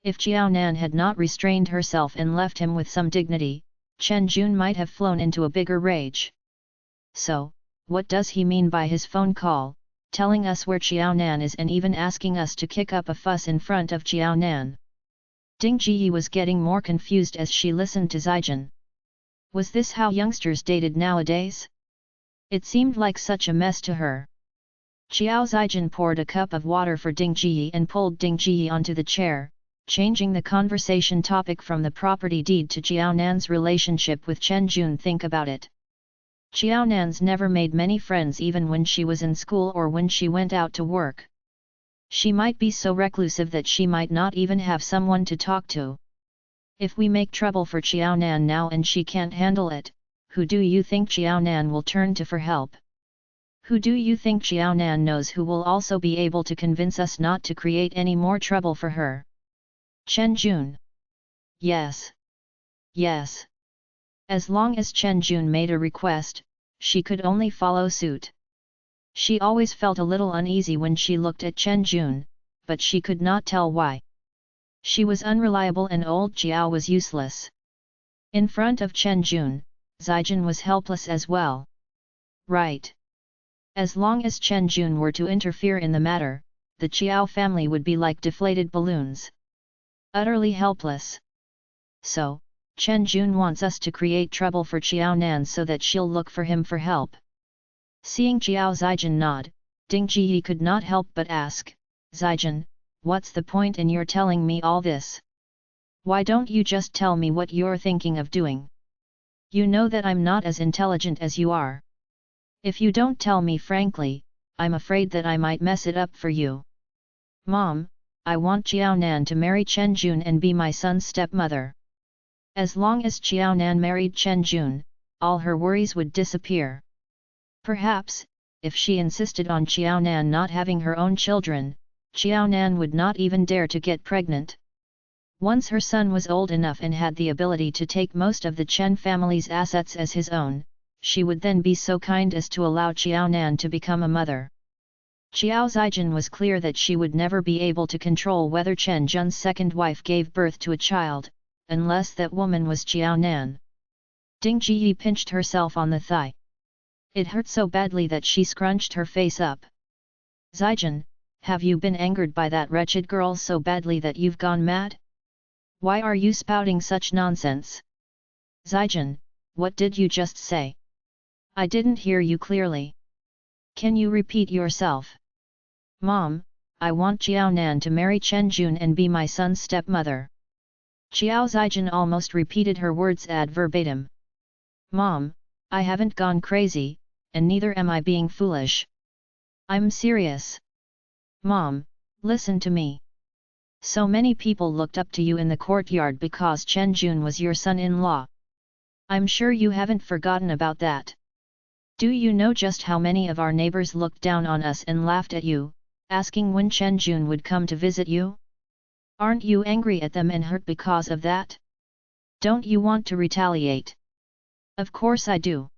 If Qiao Nan had not restrained herself and left him with some dignity, Chen Jun might have flown into a bigger rage. So, what does he mean by his phone call, telling us where Qiao Nan is and even asking us to kick up a fuss in front of Qiao Nan? Ding Jiyi was getting more confused as she listened to Zijin. Was this how youngsters dated nowadays? It seemed like such a mess to her. Qiao Zijin poured a cup of water for Ding Jiyi and pulled Ding Jiyi onto the chair, changing the conversation topic from the property deed to Qiao Nan's relationship with Chen Jun. Think about it. Qiao Nan's never made many friends even when she was in school or when she went out to work. She might be so reclusive that she might not even have someone to talk to. If we make trouble for Qiao Nan now and she can't handle it, who do you think Qiao Nan will turn to for help? Who do you think Qiao Nan knows who will also be able to convince us not to create any more trouble for her? Chen Jun. Yes. Yes. As long as Chen Jun made a request, she could only follow suit. She always felt a little uneasy when she looked at Chen Jun, but she could not tell why. She was unreliable and old Jiao was useless. In front of Chen Jun, Zijin was helpless as well. Right. As long as Chen Jun were to interfere in the matter, the Qiao family would be like deflated balloons. Utterly helpless. So, Chen Jun wants us to create trouble for Qiao Nan so that she'll look for him for help. Seeing Qiao Zijin nod, Ding Jiyi could not help but ask, Zijin, what's the point in your telling me all this? Why don't you just tell me what you're thinking of doing? You know that I'm not as intelligent as you are. If you don't tell me frankly, I'm afraid that I might mess it up for you. Mom, I want Qiao Nan to marry Chen Jun and be my son's stepmother. As long as Qiao Nan married Chen Jun, all her worries would disappear. Perhaps, if she insisted on Qiao Nan not having her own children, Qiao Nan would not even dare to get pregnant. Once her son was old enough and had the ability to take most of the Chen family's assets as his own, she would then be so kind as to allow Qiao Nan to become a mother. Qiao Zijin was clear that she would never be able to control whether Chen Jun's second wife gave birth to a child, unless that woman was Qiao Nan. Ding Jiyi pinched herself on the thigh. It hurt so badly that she scrunched her face up. Zijin, have you been angered by that wretched girl so badly that you've gone mad? Why are you spouting such nonsense? Zijin, what did you just say? I didn't hear you clearly. Can you repeat yourself? Mom, I want Qiao Nan to marry Chen Jun and be my son's stepmother. Qiao Zijin almost repeated her words ad verbatim. Mom, I haven't gone crazy, and neither am I being foolish. I'm serious. Mom, listen to me. So many people looked up to you in the courtyard because Chen Jun was your son-in-law. I'm sure you haven't forgotten about that. Do you know just how many of our neighbors looked down on us and laughed at you, asking when Chen Jun would come to visit you? Aren't you angry at them and hurt because of that? Don't you want to retaliate? Of course I do.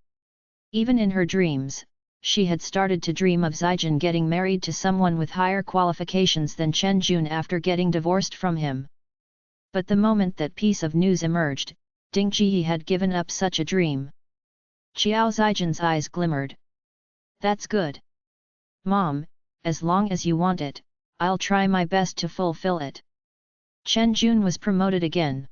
Even in her dreams, she had started to dream of Zijin getting married to someone with higher qualifications than Chen Jun after getting divorced from him. But the moment that piece of news emerged, Ding Jiyi had given up such a dream. Qiao Zijin's eyes glimmered. That's good. Mom, as long as you want it, I'll try my best to fulfill it. Chen Jun was promoted again.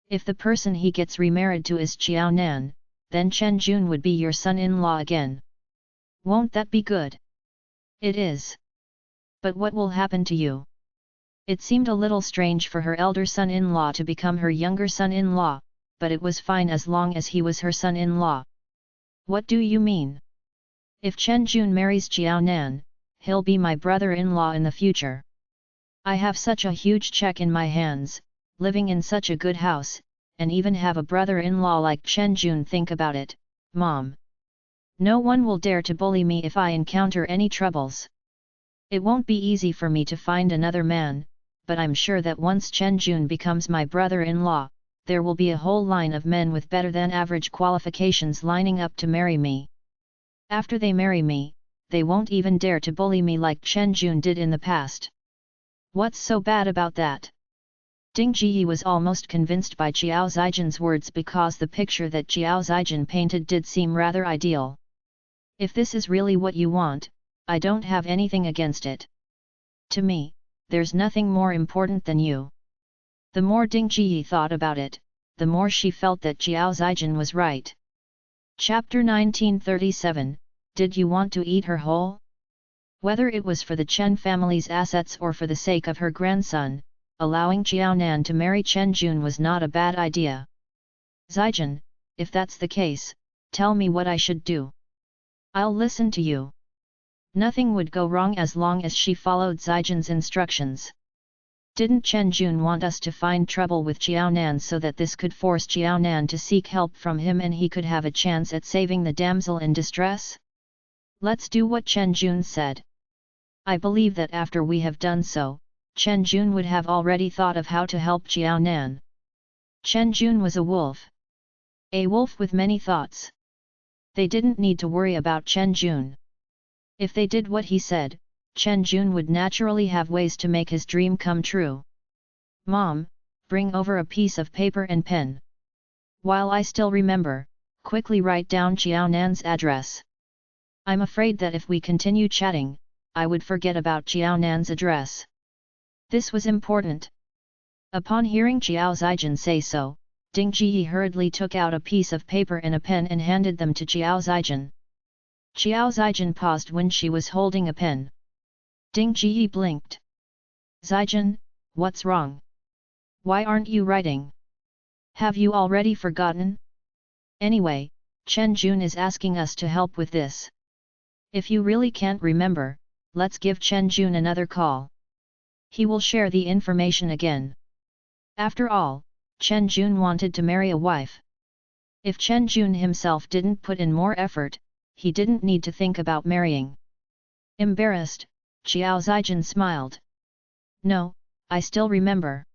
If the person he gets remarried to is Qiao Nan, then Chen Jun would be your son-in-law again. Won't that be good? It is. But what will happen to you? It seemed a little strange for her elder son-in-law to become her younger son-in-law, but it was fine as long as he was her son-in-law. What do you mean? If Chen Jun marries Qiao Nan, he'll be my brother-in-law in the future. I have such a huge check in my hands, living in such a good house, and even have a brother-in-law like Chen Jun. Think about it, Mom. No one will dare to bully me if I encounter any troubles. It won't be easy for me to find another man, but I'm sure that once Chen Jun becomes my brother-in-law, there will be a whole line of men with better than average qualifications lining up to marry me. After they marry me, they won't even dare to bully me like Chen Jun did in the past. What's so bad about that? Ding Jiyi was almost convinced by Qiao Zijin's words because the picture that Qiao Zijin painted did seem rather ideal. If this is really what you want, I don't have anything against it. To me, there's nothing more important than you. The more Ding Jiyi thought about it, the more she felt that Qiao Zijin was right. Chapter 1937, Did you want to eat her whole? Whether it was for the Chen family's assets or for the sake of her grandson, allowing Qiaonan to marry Chen Jun was not a bad idea. Zijin, if that's the case, tell me what I should do. I'll listen to you. Nothing would go wrong as long as she followed Zijin's instructions. Didn't Chen Jun want us to find trouble with Qiaonan so that this could force Qiaonan to seek help from him and he could have a chance at saving the damsel in distress? Let's do what Chen Jun said. I believe that after we have done so, Chen Jun would have already thought of how to help Qiaonan. Chen Jun was a wolf. A wolf with many thoughts. They didn't need to worry about Chen Jun. If they did what he said, Chen Jun would naturally have ways to make his dream come true. Mom, bring over a piece of paper and pen. While I still remember, quickly write down Qiaonan's address. I'm afraid that if we continue chatting, I would forget about Qiaonan's address. This was important. Upon hearing Qiao Zijin say so, Ding Jiyi hurriedly took out a piece of paper and a pen and handed them to Qiao Zijin. Qiao Zijin paused when she was holding a pen. Ding Jiyi blinked. Zijin, what's wrong? Why aren't you writing? Have you already forgotten? Anyway, Chen Jun is asking us to help with this. If you really can't remember, let's give Chen Jun another call. He will share the information again. After all, Chen Jun wanted to marry a wife. If Chen Jun himself didn't put in more effort, he didn't need to think about marrying. Embarrassed, Qiao Zijin smiled. No, I still remember.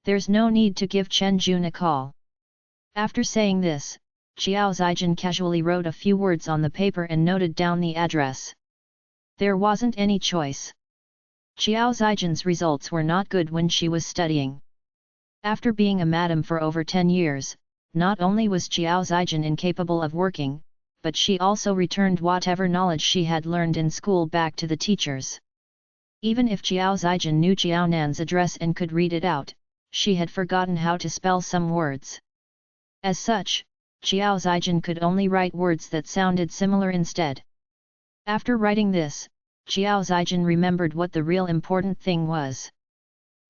There's no need to give Chen Jun a call. After saying this, Qiao Zijin casually wrote a few words on the paper and noted down the address. There wasn't any choice. Qiao Zijin's results were not good when she was studying. After being a madam for over 10 years, not only was Qiao Zijin incapable of working, but she also returned whatever knowledge she had learned in school back to the teachers. Even if Qiao Zijin knew Qiaonan's address and could read it out, she had forgotten how to spell some words. As such, Qiao Zijin could only write words that sounded similar instead. After writing this, Qiao Zijin remembered what the real important thing was.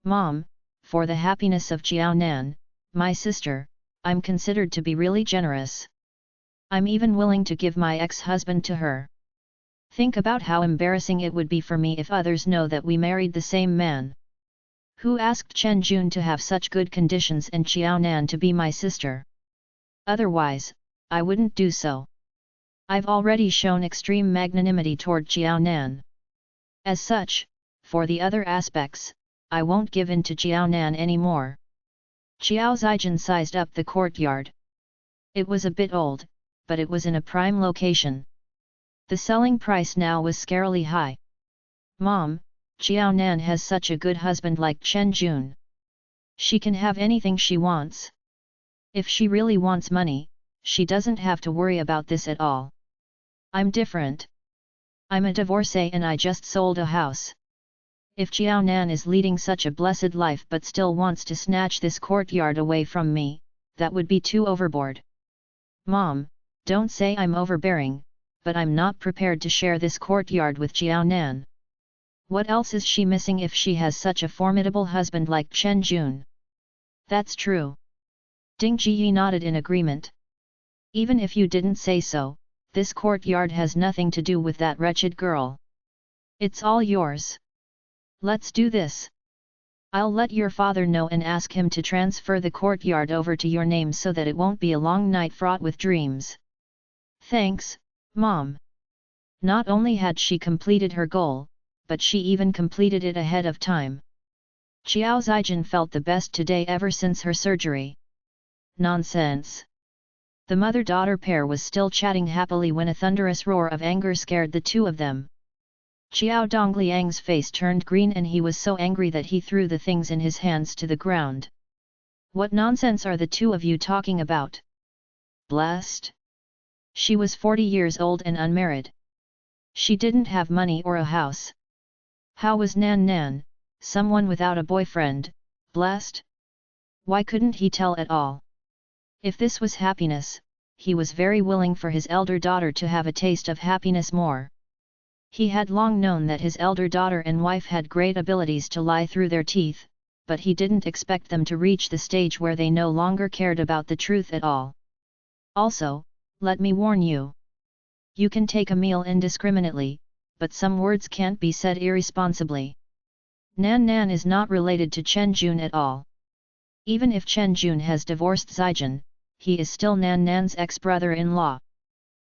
Mom, for the happiness of Qiaonan, my sister, I'm considered to be really generous. I'm even willing to give my ex-husband to her. Think about how embarrassing it would be for me if others know that we married the same man. Who asked Chen Jun to have such good conditions and Qiaonan to be my sister? Otherwise, I wouldn't do so. I've already shown extreme magnanimity toward Qiaonan. As such, for the other aspects, I won't give in to Qiaonan anymore. Qiao Zijin sized up the courtyard. It was a bit old, but it was in a prime location. The selling price now was scarily high. Mom, Qiaonan has such a good husband like Chen Jun. She can have anything she wants. If she really wants money, she doesn't have to worry about this at all. I'm different. I'm a divorcee and I just sold a house. If Qiaonan is leading such a blessed life but still wants to snatch this courtyard away from me, that would be too overboard. Mom, don't say I'm overbearing, but I'm not prepared to share this courtyard with Qiaonan. What else is she missing if she has such a formidable husband like Chen Jun? That's true. Ding Jiyi nodded in agreement. Even if you didn't say so, this courtyard has nothing to do with that wretched girl. It's all yours. Let's do this. I'll let your father know and ask him to transfer the courtyard over to your name so that it won't be a long night fraught with dreams. Thanks, Mom. Not only had she completed her goal, but she even completed it ahead of time. Qiao Zijin felt the best today ever since her surgery. Nonsense! The mother-daughter pair was still chatting happily when a thunderous roar of anger scared the two of them. Xiao Dongliang's face turned green and he was so angry that he threw the things in his hands to the ground. What nonsense are the two of you talking about? Blessed! She was 40 years old and unmarried. She didn't have money or a house. How was Nan Nan, someone without a boyfriend, blessed? Why couldn't he tell at all? If this was happiness, he was very willing for his elder daughter to have a taste of happiness more. He had long known that his elder daughter and wife had great abilities to lie through their teeth, but he didn't expect them to reach the stage where they no longer cared about the truth at all. Also, let me warn you. You can take a meal indiscriminately, but some words can't be said irresponsibly. Nan Nan is not related to Chen Jun at all. Even if Chen Jun has divorced Zijin, he is still Nan Nan's ex-brother-in-law.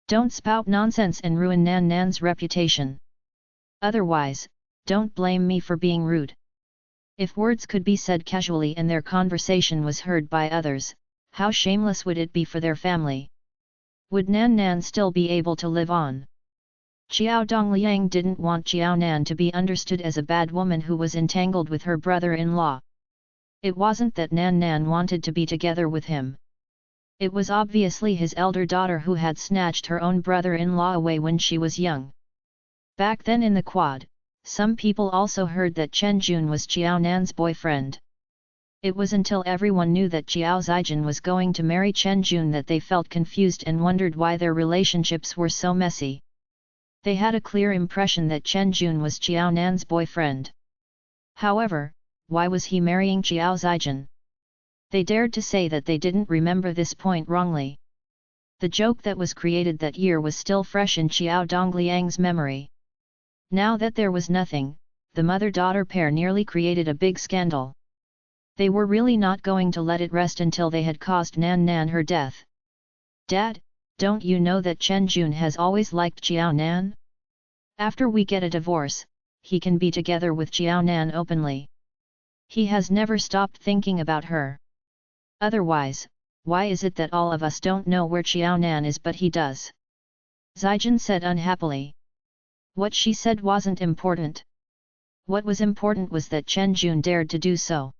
Don't spout nonsense and ruin Nan Nan's reputation. Otherwise, don't blame me for being rude. If words could be said casually and their conversation was heard by others, how shameless would it be for their family? Would Nan Nan still be able to live on? Xiao Dongliang didn't want Xiao Nan to be understood as a bad woman who was entangled with her brother-in-law. It wasn't that Nan Nan wanted to be together with him. It was obviously his elder daughter who had snatched her own brother-in-law away when she was young. Back then in the quad, some people also heard that Chen Jun was Xiao Nan's boyfriend. It was until everyone knew that Xiao Zijin was going to marry Chen Jun that they felt confused and wondered why their relationships were so messy. They had a clear impression that Chen Jun was Xiao Nan's boyfriend. However, why was he marrying Xiao Zijin? They dared to say that they didn't remember this point wrongly. The joke that was created that year was still fresh in Xiao Dongliang's memory. Now that there was nothing, the mother-daughter pair nearly created a big scandal. They were really not going to let it rest until they had caused Nan Nan her death. Dad, don't you know that Chen Jun has always liked Xiao Nan? After we get a divorce, he can be together with Xiao Nan openly. He has never stopped thinking about her. Otherwise, why is it that all of us don't know where Xiao Nan is but he does? Zijin said unhappily. What she said wasn't important. What was important was that Chen Jun dared to do so.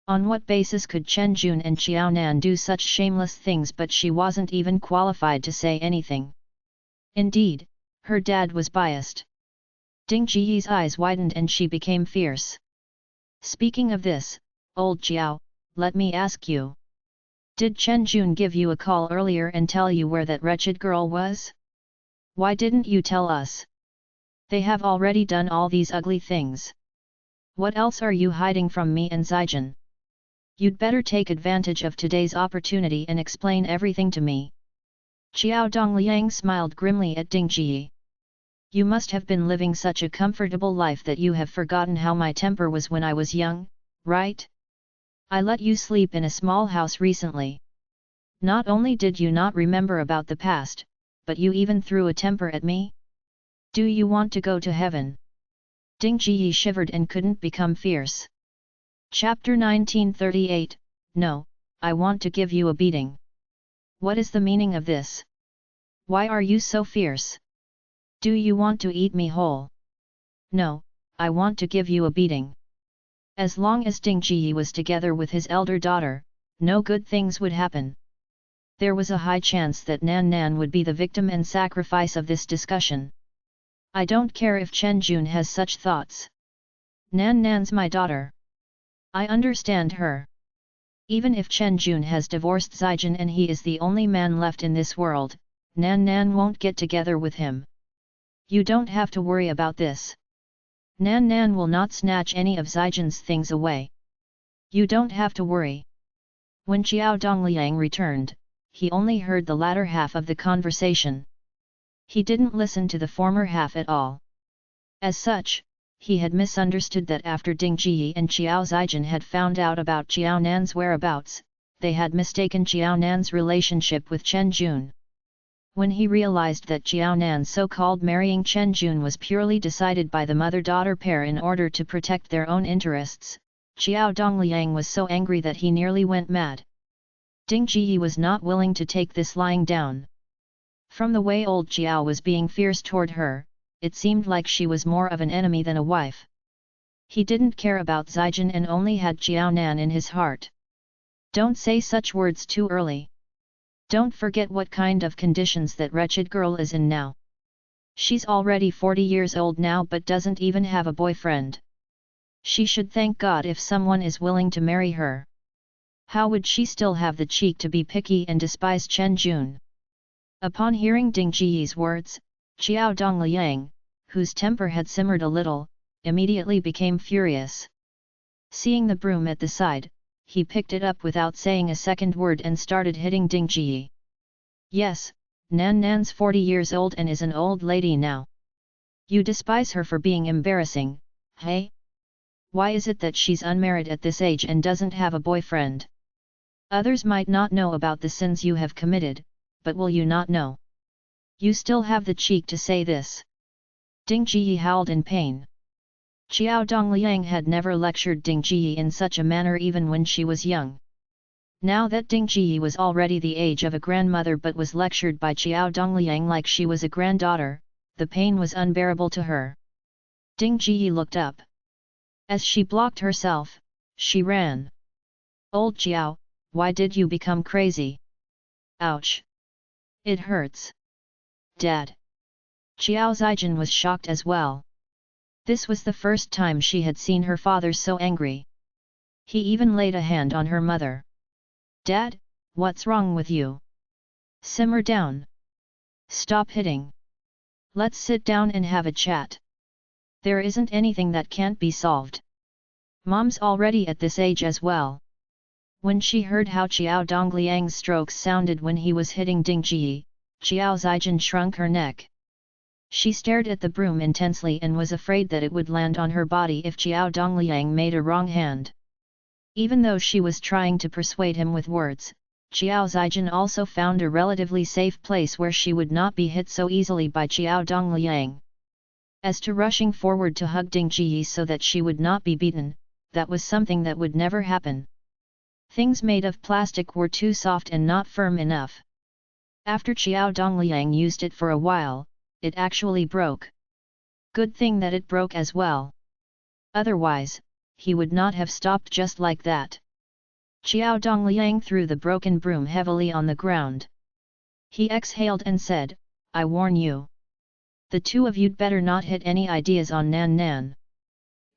On what basis could Chen Jun and Xiao Nan do such shameless things, but she wasn't even qualified to say anything. Indeed, her dad was biased. Ding Jiyi's eyes widened and she became fierce. Speaking of this, old Xiao, let me ask you. Did Chen Jun give you a call earlier and tell you where that wretched girl was? Why didn't you tell us? They have already done all these ugly things. What else are you hiding from me and Zijin? You'd better take advantage of today's opportunity and explain everything to me. Xiao Dongliang smiled grimly at Ding Ji. You must have been living such a comfortable life that you have forgotten how my temper was when I was young, right? I let you sleep in a small house recently. Not only did you not remember about the past, but you even threw a temper at me? Do you want to go to heaven? Ding Ji shivered and couldn't become fierce. Chapter 1938, No, I want to give you a beating. What is the meaning of this? Why are you so fierce? Do you want to eat me whole? No, I want to give you a beating. As long as Ding Ji was together with his elder daughter, no good things would happen. There was a high chance that Nan Nan would be the victim and sacrifice of this discussion. I don't care if Chen Jun has such thoughts. Nan Nan's my daughter. I understand her. Even if Chen Jun has divorced Zijin and he is the only man left in this world, Nan Nan won't get together with him. You don't have to worry about this. Nan Nan will not snatch any of Zijin's things away. You don't have to worry. When Xiao Dongliang returned, he only heard the latter half of the conversation. He didn't listen to the former half at all. As such, he had misunderstood that after Ding Ji and Xiao Zijin had found out about Xiao Nan's whereabouts, they had mistaken Xiao Nan's relationship with Chen Jun. When he realized that Xiao Nan's so-called marrying Chen Jun was purely decided by the mother-daughter pair in order to protect their own interests, Xiao Dongliang was so angry that he nearly went mad. Ding Ji was not willing to take this lying down. From the way old Jiao was being fierce toward her, it seemed like she was more of an enemy than a wife. He didn't care about Zijin and only had Jiao Nan in his heart. Don't say such words too early. Don't forget what kind of conditions that wretched girl is in now. She's already 40 years old now but doesn't even have a boyfriend. She should thank God if someone is willing to marry her. How would she still have the cheek to be picky and despise Chen Jun? Upon hearing Ding Ji's words, Xiao Dongliang, whose temper had simmered a little, immediately became furious. Seeing the broom at the side, he picked it up without saying a second word and started hitting Ding Ji. Yes, Nan's 40 years old and is an old lady now. You despise her for being embarrassing, hey? Why is it that she's unmarried at this age and doesn't have a boyfriend? Others might not know about the sins you have committed, but will you not know? You still have the cheek to say this. Ding Ji howled in pain. Xiao Dongliang had never lectured Ding Ji in such a manner even when she was young. Now that Ding Ji was already the age of a grandmother but was lectured by Xiao Dongliang like she was a granddaughter, the pain was unbearable to her. Ding Ji looked up. As she blocked herself, she ran. Old Xiao, why did you become crazy? Ouch! It hurts. Dad! Xiao Zijin was shocked as well. This was the first time she had seen her father so angry. He even laid a hand on her mother. Dad, what's wrong with you? Simmer down. Stop hitting. Let's sit down and have a chat. There isn't anything that can't be solved. Mom's already at this age as well. When she heard how Xiao Dongliang's strokes sounded when he was hitting Ding Ji, Xiao Zijin shrunk her neck. She stared at the broom intensely and was afraid that it would land on her body if Xiao Dongliang made a wrong hand. Even though she was trying to persuade him with words, Xiao Zijin also found a relatively safe place where she would not be hit so easily by Xiao Dongliang. As to rushing forward to hug Ding Ji so that she would not be beaten, that was something that would never happen. Things made of plastic were too soft and not firm enough. After Xiao Dongliang used it for a while, it actually broke. Good thing that it broke as well. Otherwise, he would not have stopped just like that. Xiao Dongliang threw the broken broom heavily on the ground. He exhaled and said, I warn you. The two of you'd better not hit any ideas on Nan.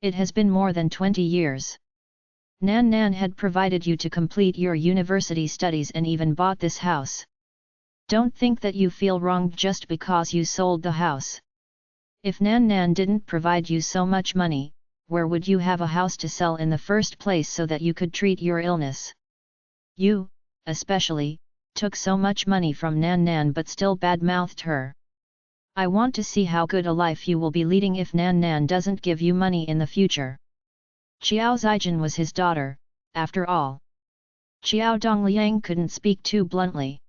It has been more than 20 years. Nan had provided you to complete your university studies and even bought this house. Don't think that you feel wronged just because you sold the house. If Nan didn't provide you so much money, where would you have a house to sell in the first place so that you could treat your illness? You, especially, took so much money from Nan but still bad-mouthed her. I want to see how good a life you will be leading if Nan doesn't give you money in the future. Xiao Zijin was his daughter, after all. Xiao Dongliang couldn't speak too bluntly.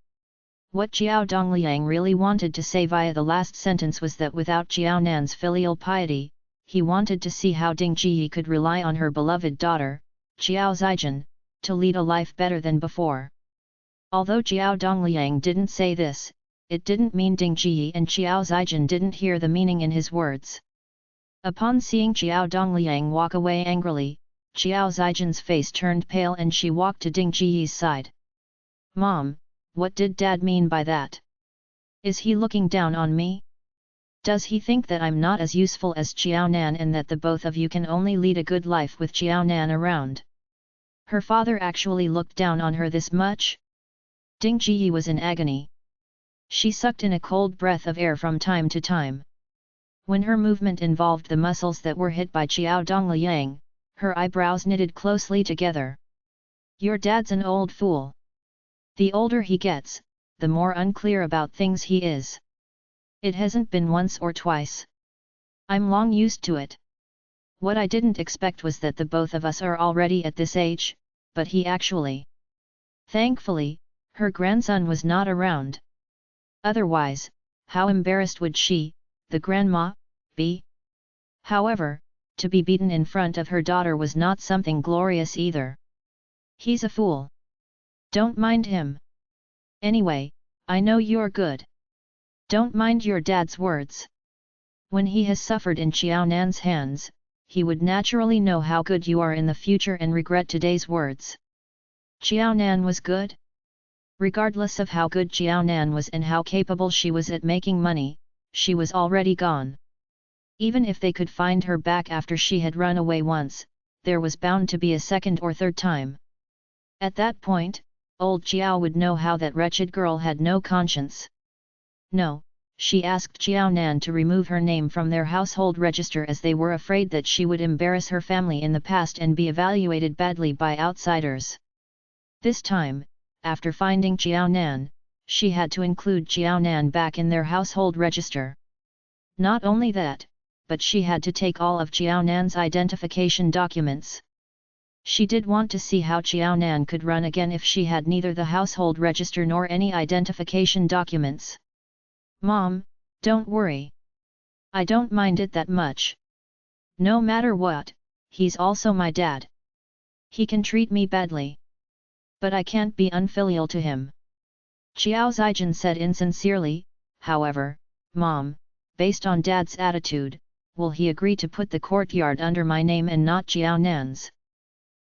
What Xiao Dongliang really wanted to say via the last sentence was that without Xiao Nan's filial piety, he wanted to see how Ding Ji could rely on her beloved daughter, Xiao Zijin, to lead a life better than before. Although Xiao Dongliang didn't say this, it didn't mean Ding Ji and Xiao Zijin didn't hear the meaning in his words. Upon seeing Xiao Dongliang walk away angrily, Xiao Zijin's face turned pale and she walked to Ding Ji's side. Mom, what did Dad mean by that? Is he looking down on me? Does he think that I'm not as useful as Xiao Nan and that the both of you can only lead a good life with Xiao Nan around? Her father actually looked down on her this much? Ding Ji was in agony. She sucked in a cold breath of air from time to time. When her movement involved the muscles that were hit by Xiao Dongliang, her eyebrows knitted closely together. Your dad's an old fool. The older he gets, the more unclear about things he is. It hasn't been once or twice. I'm long used to it. What I didn't expect was that the both of us are already at this age, but he actually. Thankfully, her grandson was not around. Otherwise, how embarrassed would she, the grandma, be? However, to be beaten in front of her daughter was not something glorious either. He's a fool. Don't mind him. Anyway, I know you're good. Don't mind your dad's words. When he has suffered in Xiao Nan's hands, he would naturally know how good you are in the future and regret today's words. Xiao Nan was good? Regardless of how good Xiao Nan was and how capable she was at making money, she was already gone. Even if they could find her back after she had run away once, there was bound to be a second or third time. At that point, old Xiao would know how that wretched girl had no conscience. No, she asked Xiao Nan to remove her name from their household register as they were afraid that she would embarrass her family in the past and be evaluated badly by outsiders. This time, after finding Xiao Nan, she had to include Xiao Nan back in their household register. Not only that, but she had to take all of Xiao Nan's identification documents. She did want to see how Xiao Nan could run again if she had neither the household register nor any identification documents. Mom, don't worry. I don't mind it that much. No matter what, he's also my dad. He can treat me badly. But I can't be unfilial to him. Xiao Zijin said insincerely. However, Mom, based on Dad's attitude, will he agree to put the courtyard under my name and not Xiao Nan's?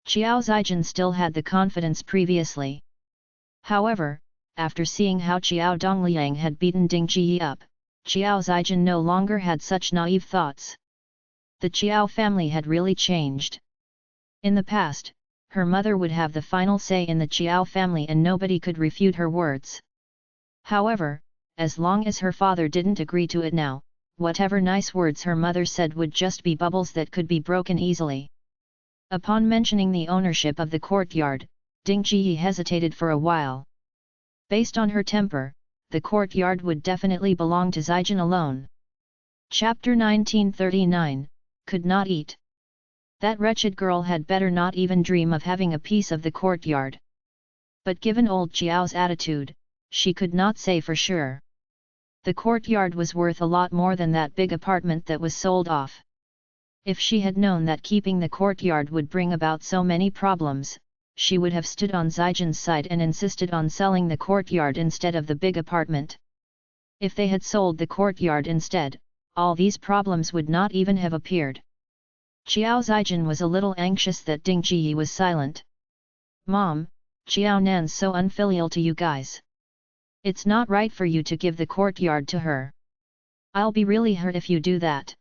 Xiao Zijin still had the confidence previously. However, after seeing how Xiao Dongliang had beaten Ding Ji up, Xiao Zijin no longer had such naive thoughts. The Xiao family had really changed. In the past, her mother would have the final say in the Xiao family and nobody could refute her words. However, as long as her father didn't agree to it now, whatever nice words her mother said would just be bubbles that could be broken easily. Upon mentioning the ownership of the courtyard, Ding Ji hesitated for a while. Based on her temper, the courtyard would definitely belong to Zijin alone. Chapter 1939, Could Not Eat. That wretched girl had better not even dream of having a piece of the courtyard. But given old Xiao's attitude, she could not say for sure. The courtyard was worth a lot more than that big apartment that was sold off. If she had known that keeping the courtyard would bring about so many problems, she would have stood on Zijin's side and insisted on selling the courtyard instead of the big apartment. If they had sold the courtyard instead, all these problems would not even have appeared. Xiao Zijin was a little anxious that Ding Ji was silent. Mom, Xiao Nan's so unfilial to you guys. It's not right for you to give the courtyard to her. I'll be really hurt if you do that.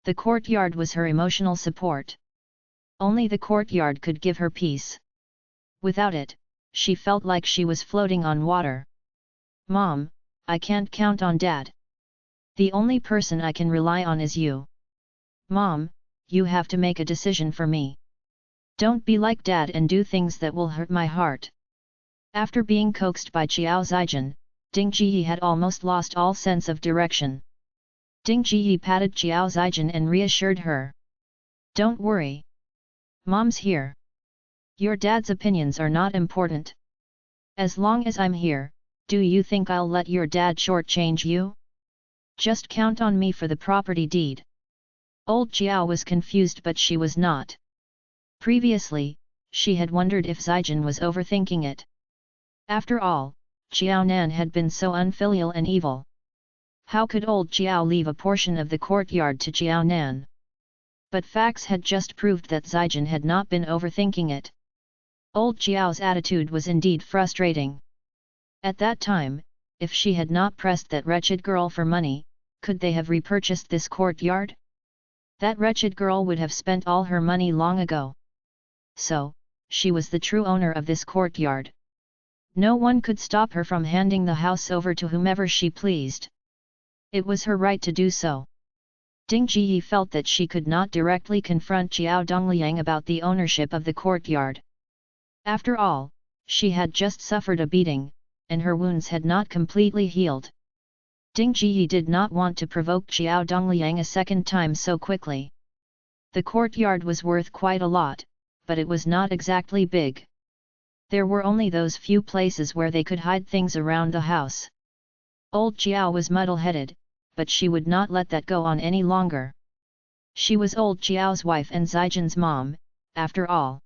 The courtyard was her emotional support. Only the courtyard could give her peace. Without it, she felt like she was floating on water. Mom, I can't count on Dad. The only person I can rely on is you. Mom, you have to make a decision for me. Don't be like Dad and do things that will hurt my heart. After being coaxed by Xiao Zijin, Ding Ji had almost lost all sense of direction. Ding Ji patted Xiao Zijin and reassured her. Don't worry. Mom's here. Your dad's opinions are not important. As long as I'm here, do you think I'll let your dad shortchange you? Just count on me for the property deed. Old Xiao was confused but she was not. Previously, she had wondered if Zijin was overthinking it. After all, Xiao Nan had been so unfilial and evil. How could old Xiao leave a portion of the courtyard to Xiao Nan? But facts had just proved that Zijin had not been overthinking it. Old Xiao's attitude was indeed frustrating. At that time, if she had not pressed that wretched girl for money, could they have repurchased this courtyard? That wretched girl would have spent all her money long ago. So, she was the true owner of this courtyard. No one could stop her from handing the house over to whomever she pleased. It was her right to do so. Ding Ji felt that she could not directly confront Xiao Dongliang about the ownership of the courtyard. After all, she had just suffered a beating, and her wounds had not completely healed. Ding Ji did not want to provoke Xiao Dongliang a second time so quickly. The courtyard was worth quite a lot, but it was not exactly big. There were only those few places where they could hide things around the house. Old Xiao was muddle-headed, but she would not let that go on any longer. She was old Xiao's wife and Zijin's mom, after all.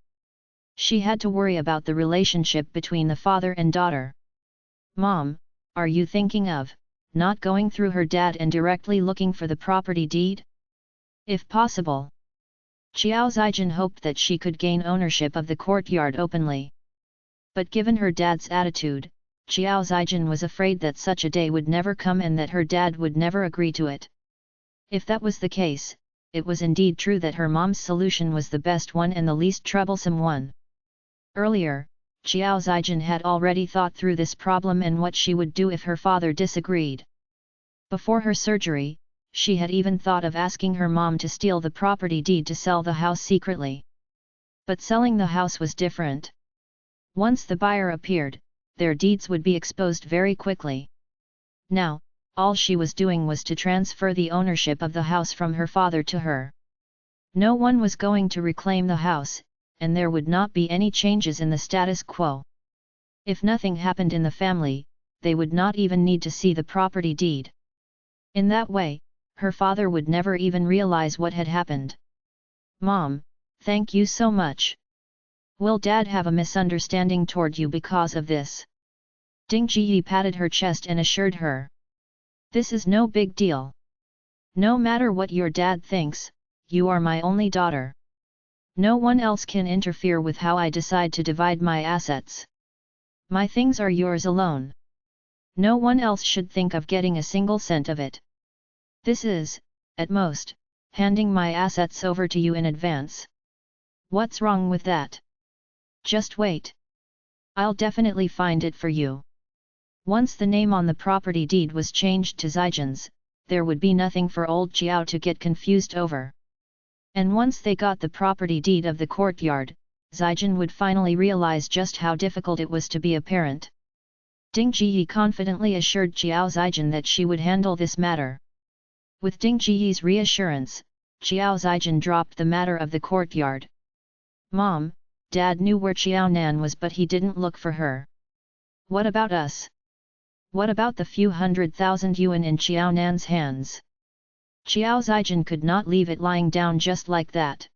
She had to worry about the relationship between the father and daughter. Mom, are you thinking of not going through her dad and directly looking for the property deed? If possible. Qiao Zijin hoped that she could gain ownership of the courtyard openly. But given her dad's attitude, Qiao Zijin was afraid that such a day would never come and that her dad would never agree to it. If that was the case, it was indeed true that her mom's solution was the best one and the least troublesome one. Earlier, Qiao Zijin had already thought through this problem and what she would do if her father disagreed. Before her surgery, she had even thought of asking her mom to steal the property deed to sell the house secretly. But selling the house was different. Once the buyer appeared, their deeds would be exposed very quickly. Now, all she was doing was to transfer the ownership of the house from her father to her. No one was going to reclaim the house, and there would not be any changes in the status quo. If nothing happened in the family, they would not even need to see the property deed. In that way, her father would never even realize what had happened. Mom, thank you so much. Will Dad have a misunderstanding toward you because of this? Ding Jiyi patted her chest and assured her. This is no big deal. No matter what your dad thinks, you are my only daughter. No one else can interfere with how I decide to divide my assets. My things are yours alone. No one else should think of getting a single cent of it. This is, at most, handing my assets over to you in advance. What's wrong with that? Just wait. I'll definitely find it for you. Once the name on the property deed was changed to Zijin's, there would be nothing for old Qiao to get confused over. And once they got the property deed of the courtyard, Zijin would finally realize just how difficult it was to be a parent. Ding Jiyi confidently assured Qiao Zijin that she would handle this matter. With Ding Jiyi's reassurance, Qiao Zijin dropped the matter of the courtyard. Mom, Dad knew where Qiao Nan was but he didn't look for her. What about us? What about the few 100,000 yuan in Qiao Nan's hands? Qiao Zijin could not leave it lying down just like that.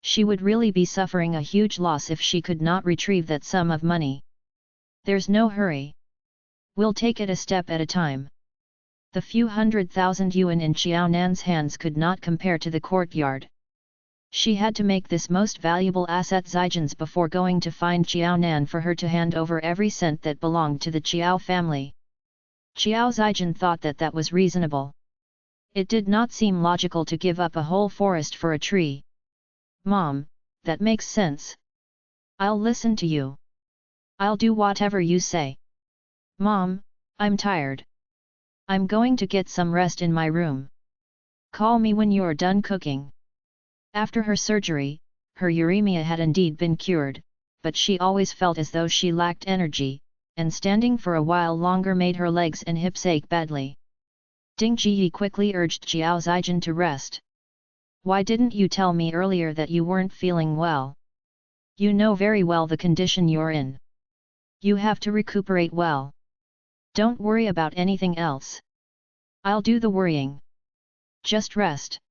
She would really be suffering a huge loss if she could not retrieve that sum of money. There's no hurry. We'll take it a step at a time. The few 100,000 yuan in Qiao Nan's hands could not compare to the courtyard. She had to make this most valuable asset Zijin's before going to find Qiao Nan for her to hand over every cent that belonged to the Qiao family. Qiao Zijin thought that that was reasonable. It did not seem logical to give up a whole forest for a tree. Mom, that makes sense. I'll listen to you. I'll do whatever you say. Mom, I'm tired. I'm going to get some rest in my room. Call me when you're done cooking. After her surgery, her uremia had indeed been cured, but she always felt as though she lacked energy, and standing for a while longer made her legs and hips ache badly. Ding Jiyi quickly urged Qiao Zijin to rest. Why didn't you tell me earlier that you weren't feeling well? You know very well the condition you're in. You have to recuperate well. Don't worry about anything else. I'll do the worrying. Just rest.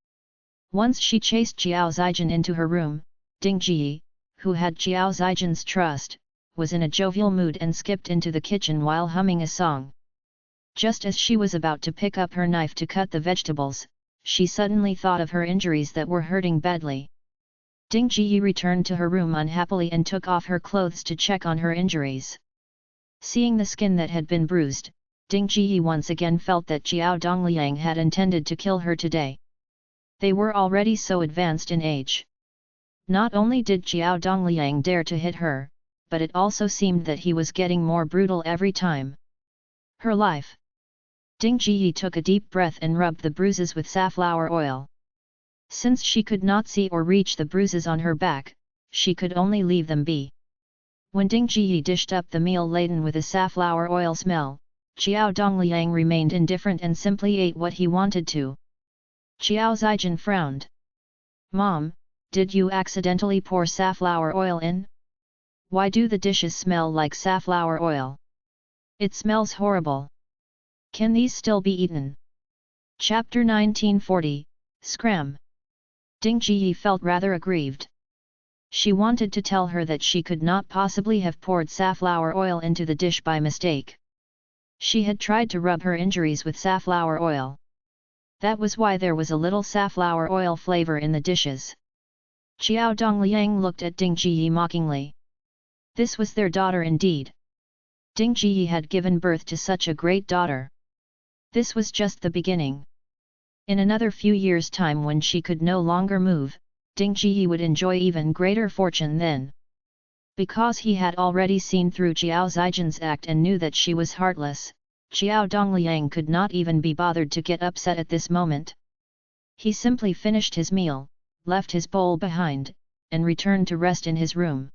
Once she chased Qiao Zijin into her room, Ding Jiyi, who had Qiao Zijin's trust, was in a jovial mood and skipped into the kitchen while humming a song. Just as she was about to pick up her knife to cut the vegetables, she suddenly thought of her injuries that were hurting badly. Ding Jiyi returned to her room unhappily and took off her clothes to check on her injuries. Seeing the skin that had been bruised, Ding Jiyi once again felt that Qiao Dongliang had intended to kill her today. They were already so advanced in age. Not only did Qiao Dongliang dare to hit her, but it also seemed that he was getting more brutal every time. Her life. Ding Jiyi took a deep breath and rubbed the bruises with safflower oil. Since she could not see or reach the bruises on her back, she could only leave them be. When Ding Jiyi dished up the meal laden with a safflower oil smell, Qiao Dongliang remained indifferent and simply ate what he wanted to. Qiao Zijin frowned. Mom, did you accidentally pour safflower oil in? Why do the dishes smell like safflower oil? It smells horrible. Can these still be eaten? Chapter 1940, Scram. Ding Jiyi felt rather aggrieved. She wanted to tell her that she could not possibly have poured safflower oil into the dish by mistake. She had tried to rub her injuries with safflower oil. That was why there was a little safflower oil flavor in the dishes. Xiao Dongliang looked at Ding Jiyi mockingly. This was their daughter indeed. Ding Jiyi had given birth to such a great daughter. This was just the beginning. In another few years' time, when she could no longer move, Ding Jiyi would enjoy even greater fortune then. Because he had already seen through Xiao Zijin's act and knew that she was heartless, Xiao Dongliang could not even be bothered to get upset at this moment. He simply finished his meal, left his bowl behind, and returned to rest in his room.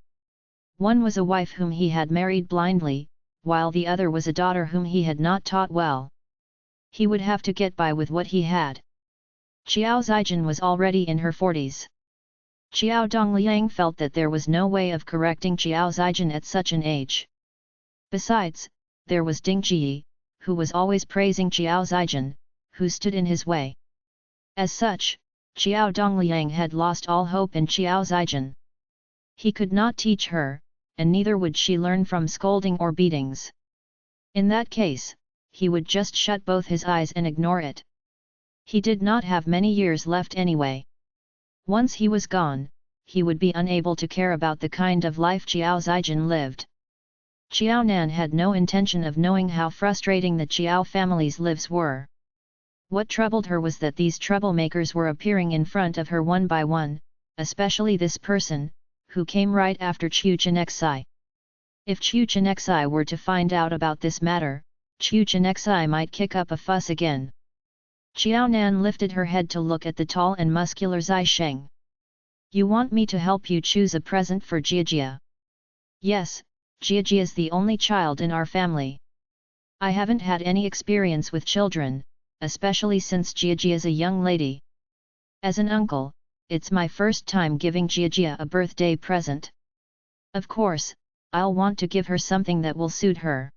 One was a wife whom he had married blindly, while the other was a daughter whom he had not taught well. He would have to get by with what he had. Xiao Zijin was already in her 40s. Xiao Dongliang felt that there was no way of correcting Xiao Zijin at such an age. Besides, there was Ding Jiyi, who was always praising Xiao Zijin, who stood in his way. As such, Xiao Dongliang had lost all hope in Xiao Zijin. He could not teach her, and neither would she learn from scolding or beatings. In that case, he would just shut both his eyes and ignore it. He did not have many years left anyway. Once he was gone, he would be unable to care about the kind of life Xiao Zijin lived. Xiao Nan had no intention of knowing how frustrating the Xiao family's lives were. What troubled her was that these troublemakers were appearing in front of her one by one, especially this person, who came right after Chu Chenexai. If Chu Chenexai were to find out about this matter, Chu Chenexai might kick up a fuss again. Xiao Nan lifted her head to look at the tall and muscular Zai Sheng. You want me to help you choose a present for Jiajia? Yes, Jiajia is the only child in our family. I haven't had any experience with children, especially since Jiajia is a young lady. As an uncle, it's my first time giving Jiajia a birthday present. Of course, I'll want to give her something that will suit her.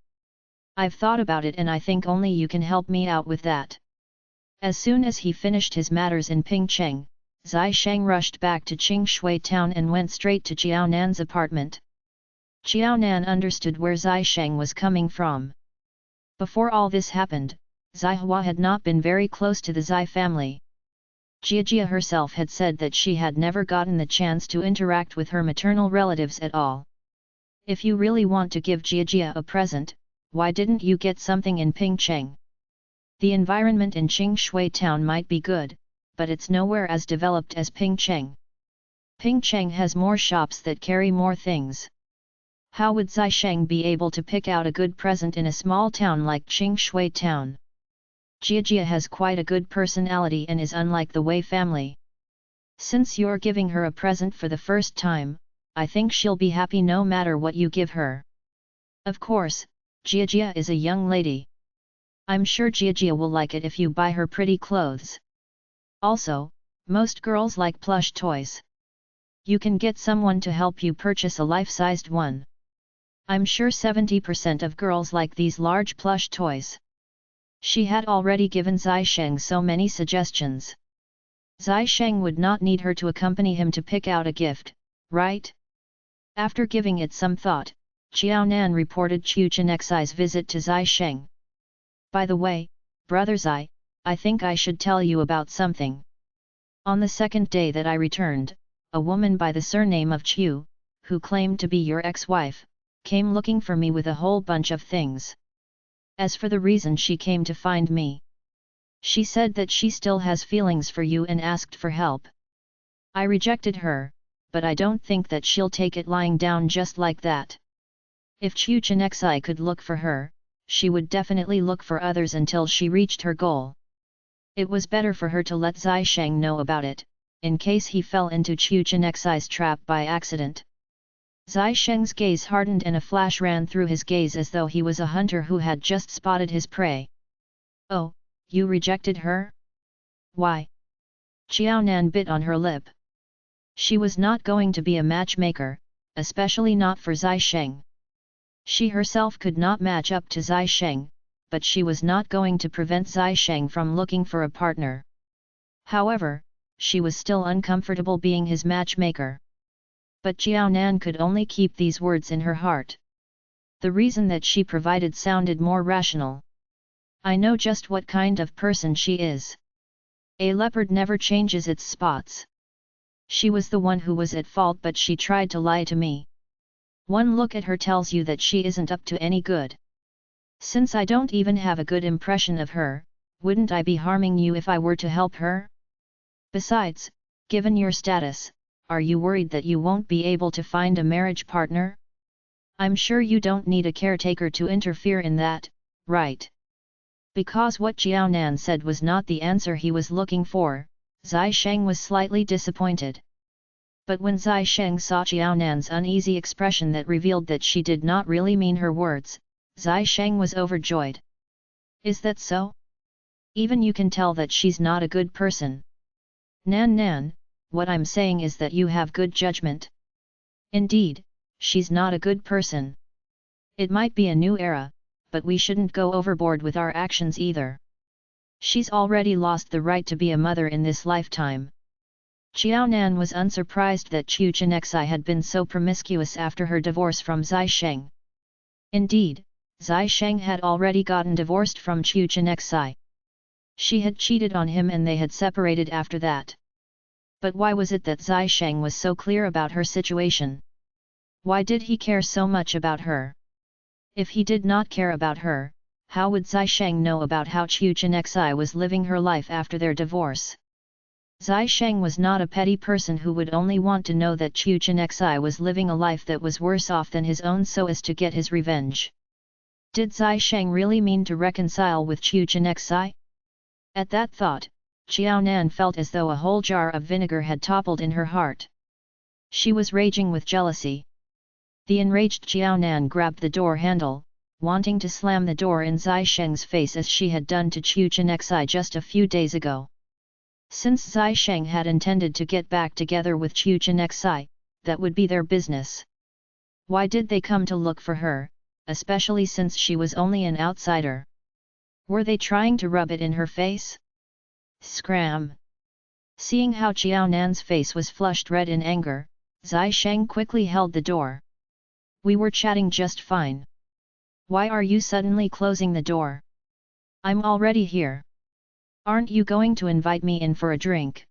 I've thought about it and I think only you can help me out with that. As soon as he finished his matters in Pingcheng, Zai Sheng rushed back to Qingshui town and went straight to Xiao Nan's apartment. Xiao Nan understood where Zai Sheng was coming from. Before all this happened, Zai Hua had not been very close to the Zai family. Jiajia herself had said that she had never gotten the chance to interact with her maternal relatives at all. If you really want to give Jiajia a present, why didn't you get something in Pingcheng? The environment in Qingshui town might be good, but it's nowhere as developed as Pingcheng. Pingcheng has more shops that carry more things. How would Zai Sheng be able to pick out a good present in a small town like Qingshui town? Jiajia has quite a good personality and is unlike the Wei family. Since you're giving her a present for the first time, I think she'll be happy no matter what you give her. Of course, Jiajia is a young lady. I'm sure Jiajia will like it if you buy her pretty clothes. Also, most girls like plush toys. You can get someone to help you purchase a life-sized one. I'm sure 70% of girls like these large plush toys. She had already given Zai Sheng so many suggestions. Zai Sheng would not need her to accompany him to pick out a gift, right? After giving it some thought, Xiao Nan reported Chu Chenexai's visit to Zai Sheng. By the way, brother Zai, I think I should tell you about something. On the second day that I returned, a woman by the surname of Chu, who claimed to be your ex-wife, came looking for me with a whole bunch of things. As for the reason she came to find me, she said that she still has feelings for you and asked for help. I rejected her, but I don't think that she'll take it lying down just like that. If Chu Chenexai could look for her, she would definitely look for others until she reached her goal. It was better for her to let Zai Sheng know about it, in case he fell into Chu Chenexai's trap by accident. Zai Sheng's gaze hardened and a flash ran through his gaze as though he was a hunter who had just spotted his prey. Oh, you rejected her? Why? Xiao Nan bit on her lip. She was not going to be a matchmaker, especially not for Zai Sheng. She herself could not match up to Zai Sheng, but she was not going to prevent Zai Sheng from looking for a partner. However, she was still uncomfortable being his matchmaker. But Jiao Nan could only keep these words in her heart. The reason that she provided sounded more rational. I know just what kind of person she is. A leopard never changes its spots. She was the one who was at fault, but she tried to lie to me. One look at her tells you that she isn't up to any good. Since I don't even have a good impression of her, wouldn't I be harming you if I were to help her? Besides, given your status, are you worried that you won't be able to find a marriage partner? I'm sure you don't need a caretaker to interfere in that, right? Because what Jiao Nan said was not the answer he was looking for, Zai Sheng was slightly disappointed. But when Zai Sheng saw Jiao Nan's uneasy expression that revealed that she did not really mean her words, Zai Sheng was overjoyed. Is that so? Even you can tell that she's not a good person. Nan, what I'm saying is that you have good judgment. Indeed, she's not a good person. It might be a new era, but we shouldn't go overboard with our actions either. She's already lost the right to be a mother in this lifetime. Jiao Nan was unsurprised that Chu Chenexai had been so promiscuous after her divorce from Zai Sheng. Indeed, Zai Sheng had already gotten divorced from Chu Chenexai. She had cheated on him and they had separated after that. But why was it that Zai Sheng was so clear about her situation? Why did he care so much about her? If he did not care about her, how would Zai Sheng know about how Chu Chenexai was living her life after their divorce? Zai Sheng was not a petty person who would only want to know that Chu Chenexai was living a life that was worse off than his own so as to get his revenge. Did Zai Sheng really mean to reconcile with Chu Chenexai? At that thought, Jiao Nan felt as though a whole jar of vinegar had toppled in her heart. She was raging with jealousy. The enraged Jiao Nan grabbed the door handle, wanting to slam the door in Zai Sheng's face as she had done to Chu Chenexai just a few days ago. Since Zai Sheng had intended to get back together with Chu Chenexai, that would be their business. Why did they come to look for her, especially since she was only an outsider? Were they trying to rub it in her face? Scram! Seeing how Jiao Nan's face was flushed red in anger, Zai Sheng quickly held the door. We were chatting just fine. Why are you suddenly closing the door? I'm already here. Aren't you going to invite me in for a drink?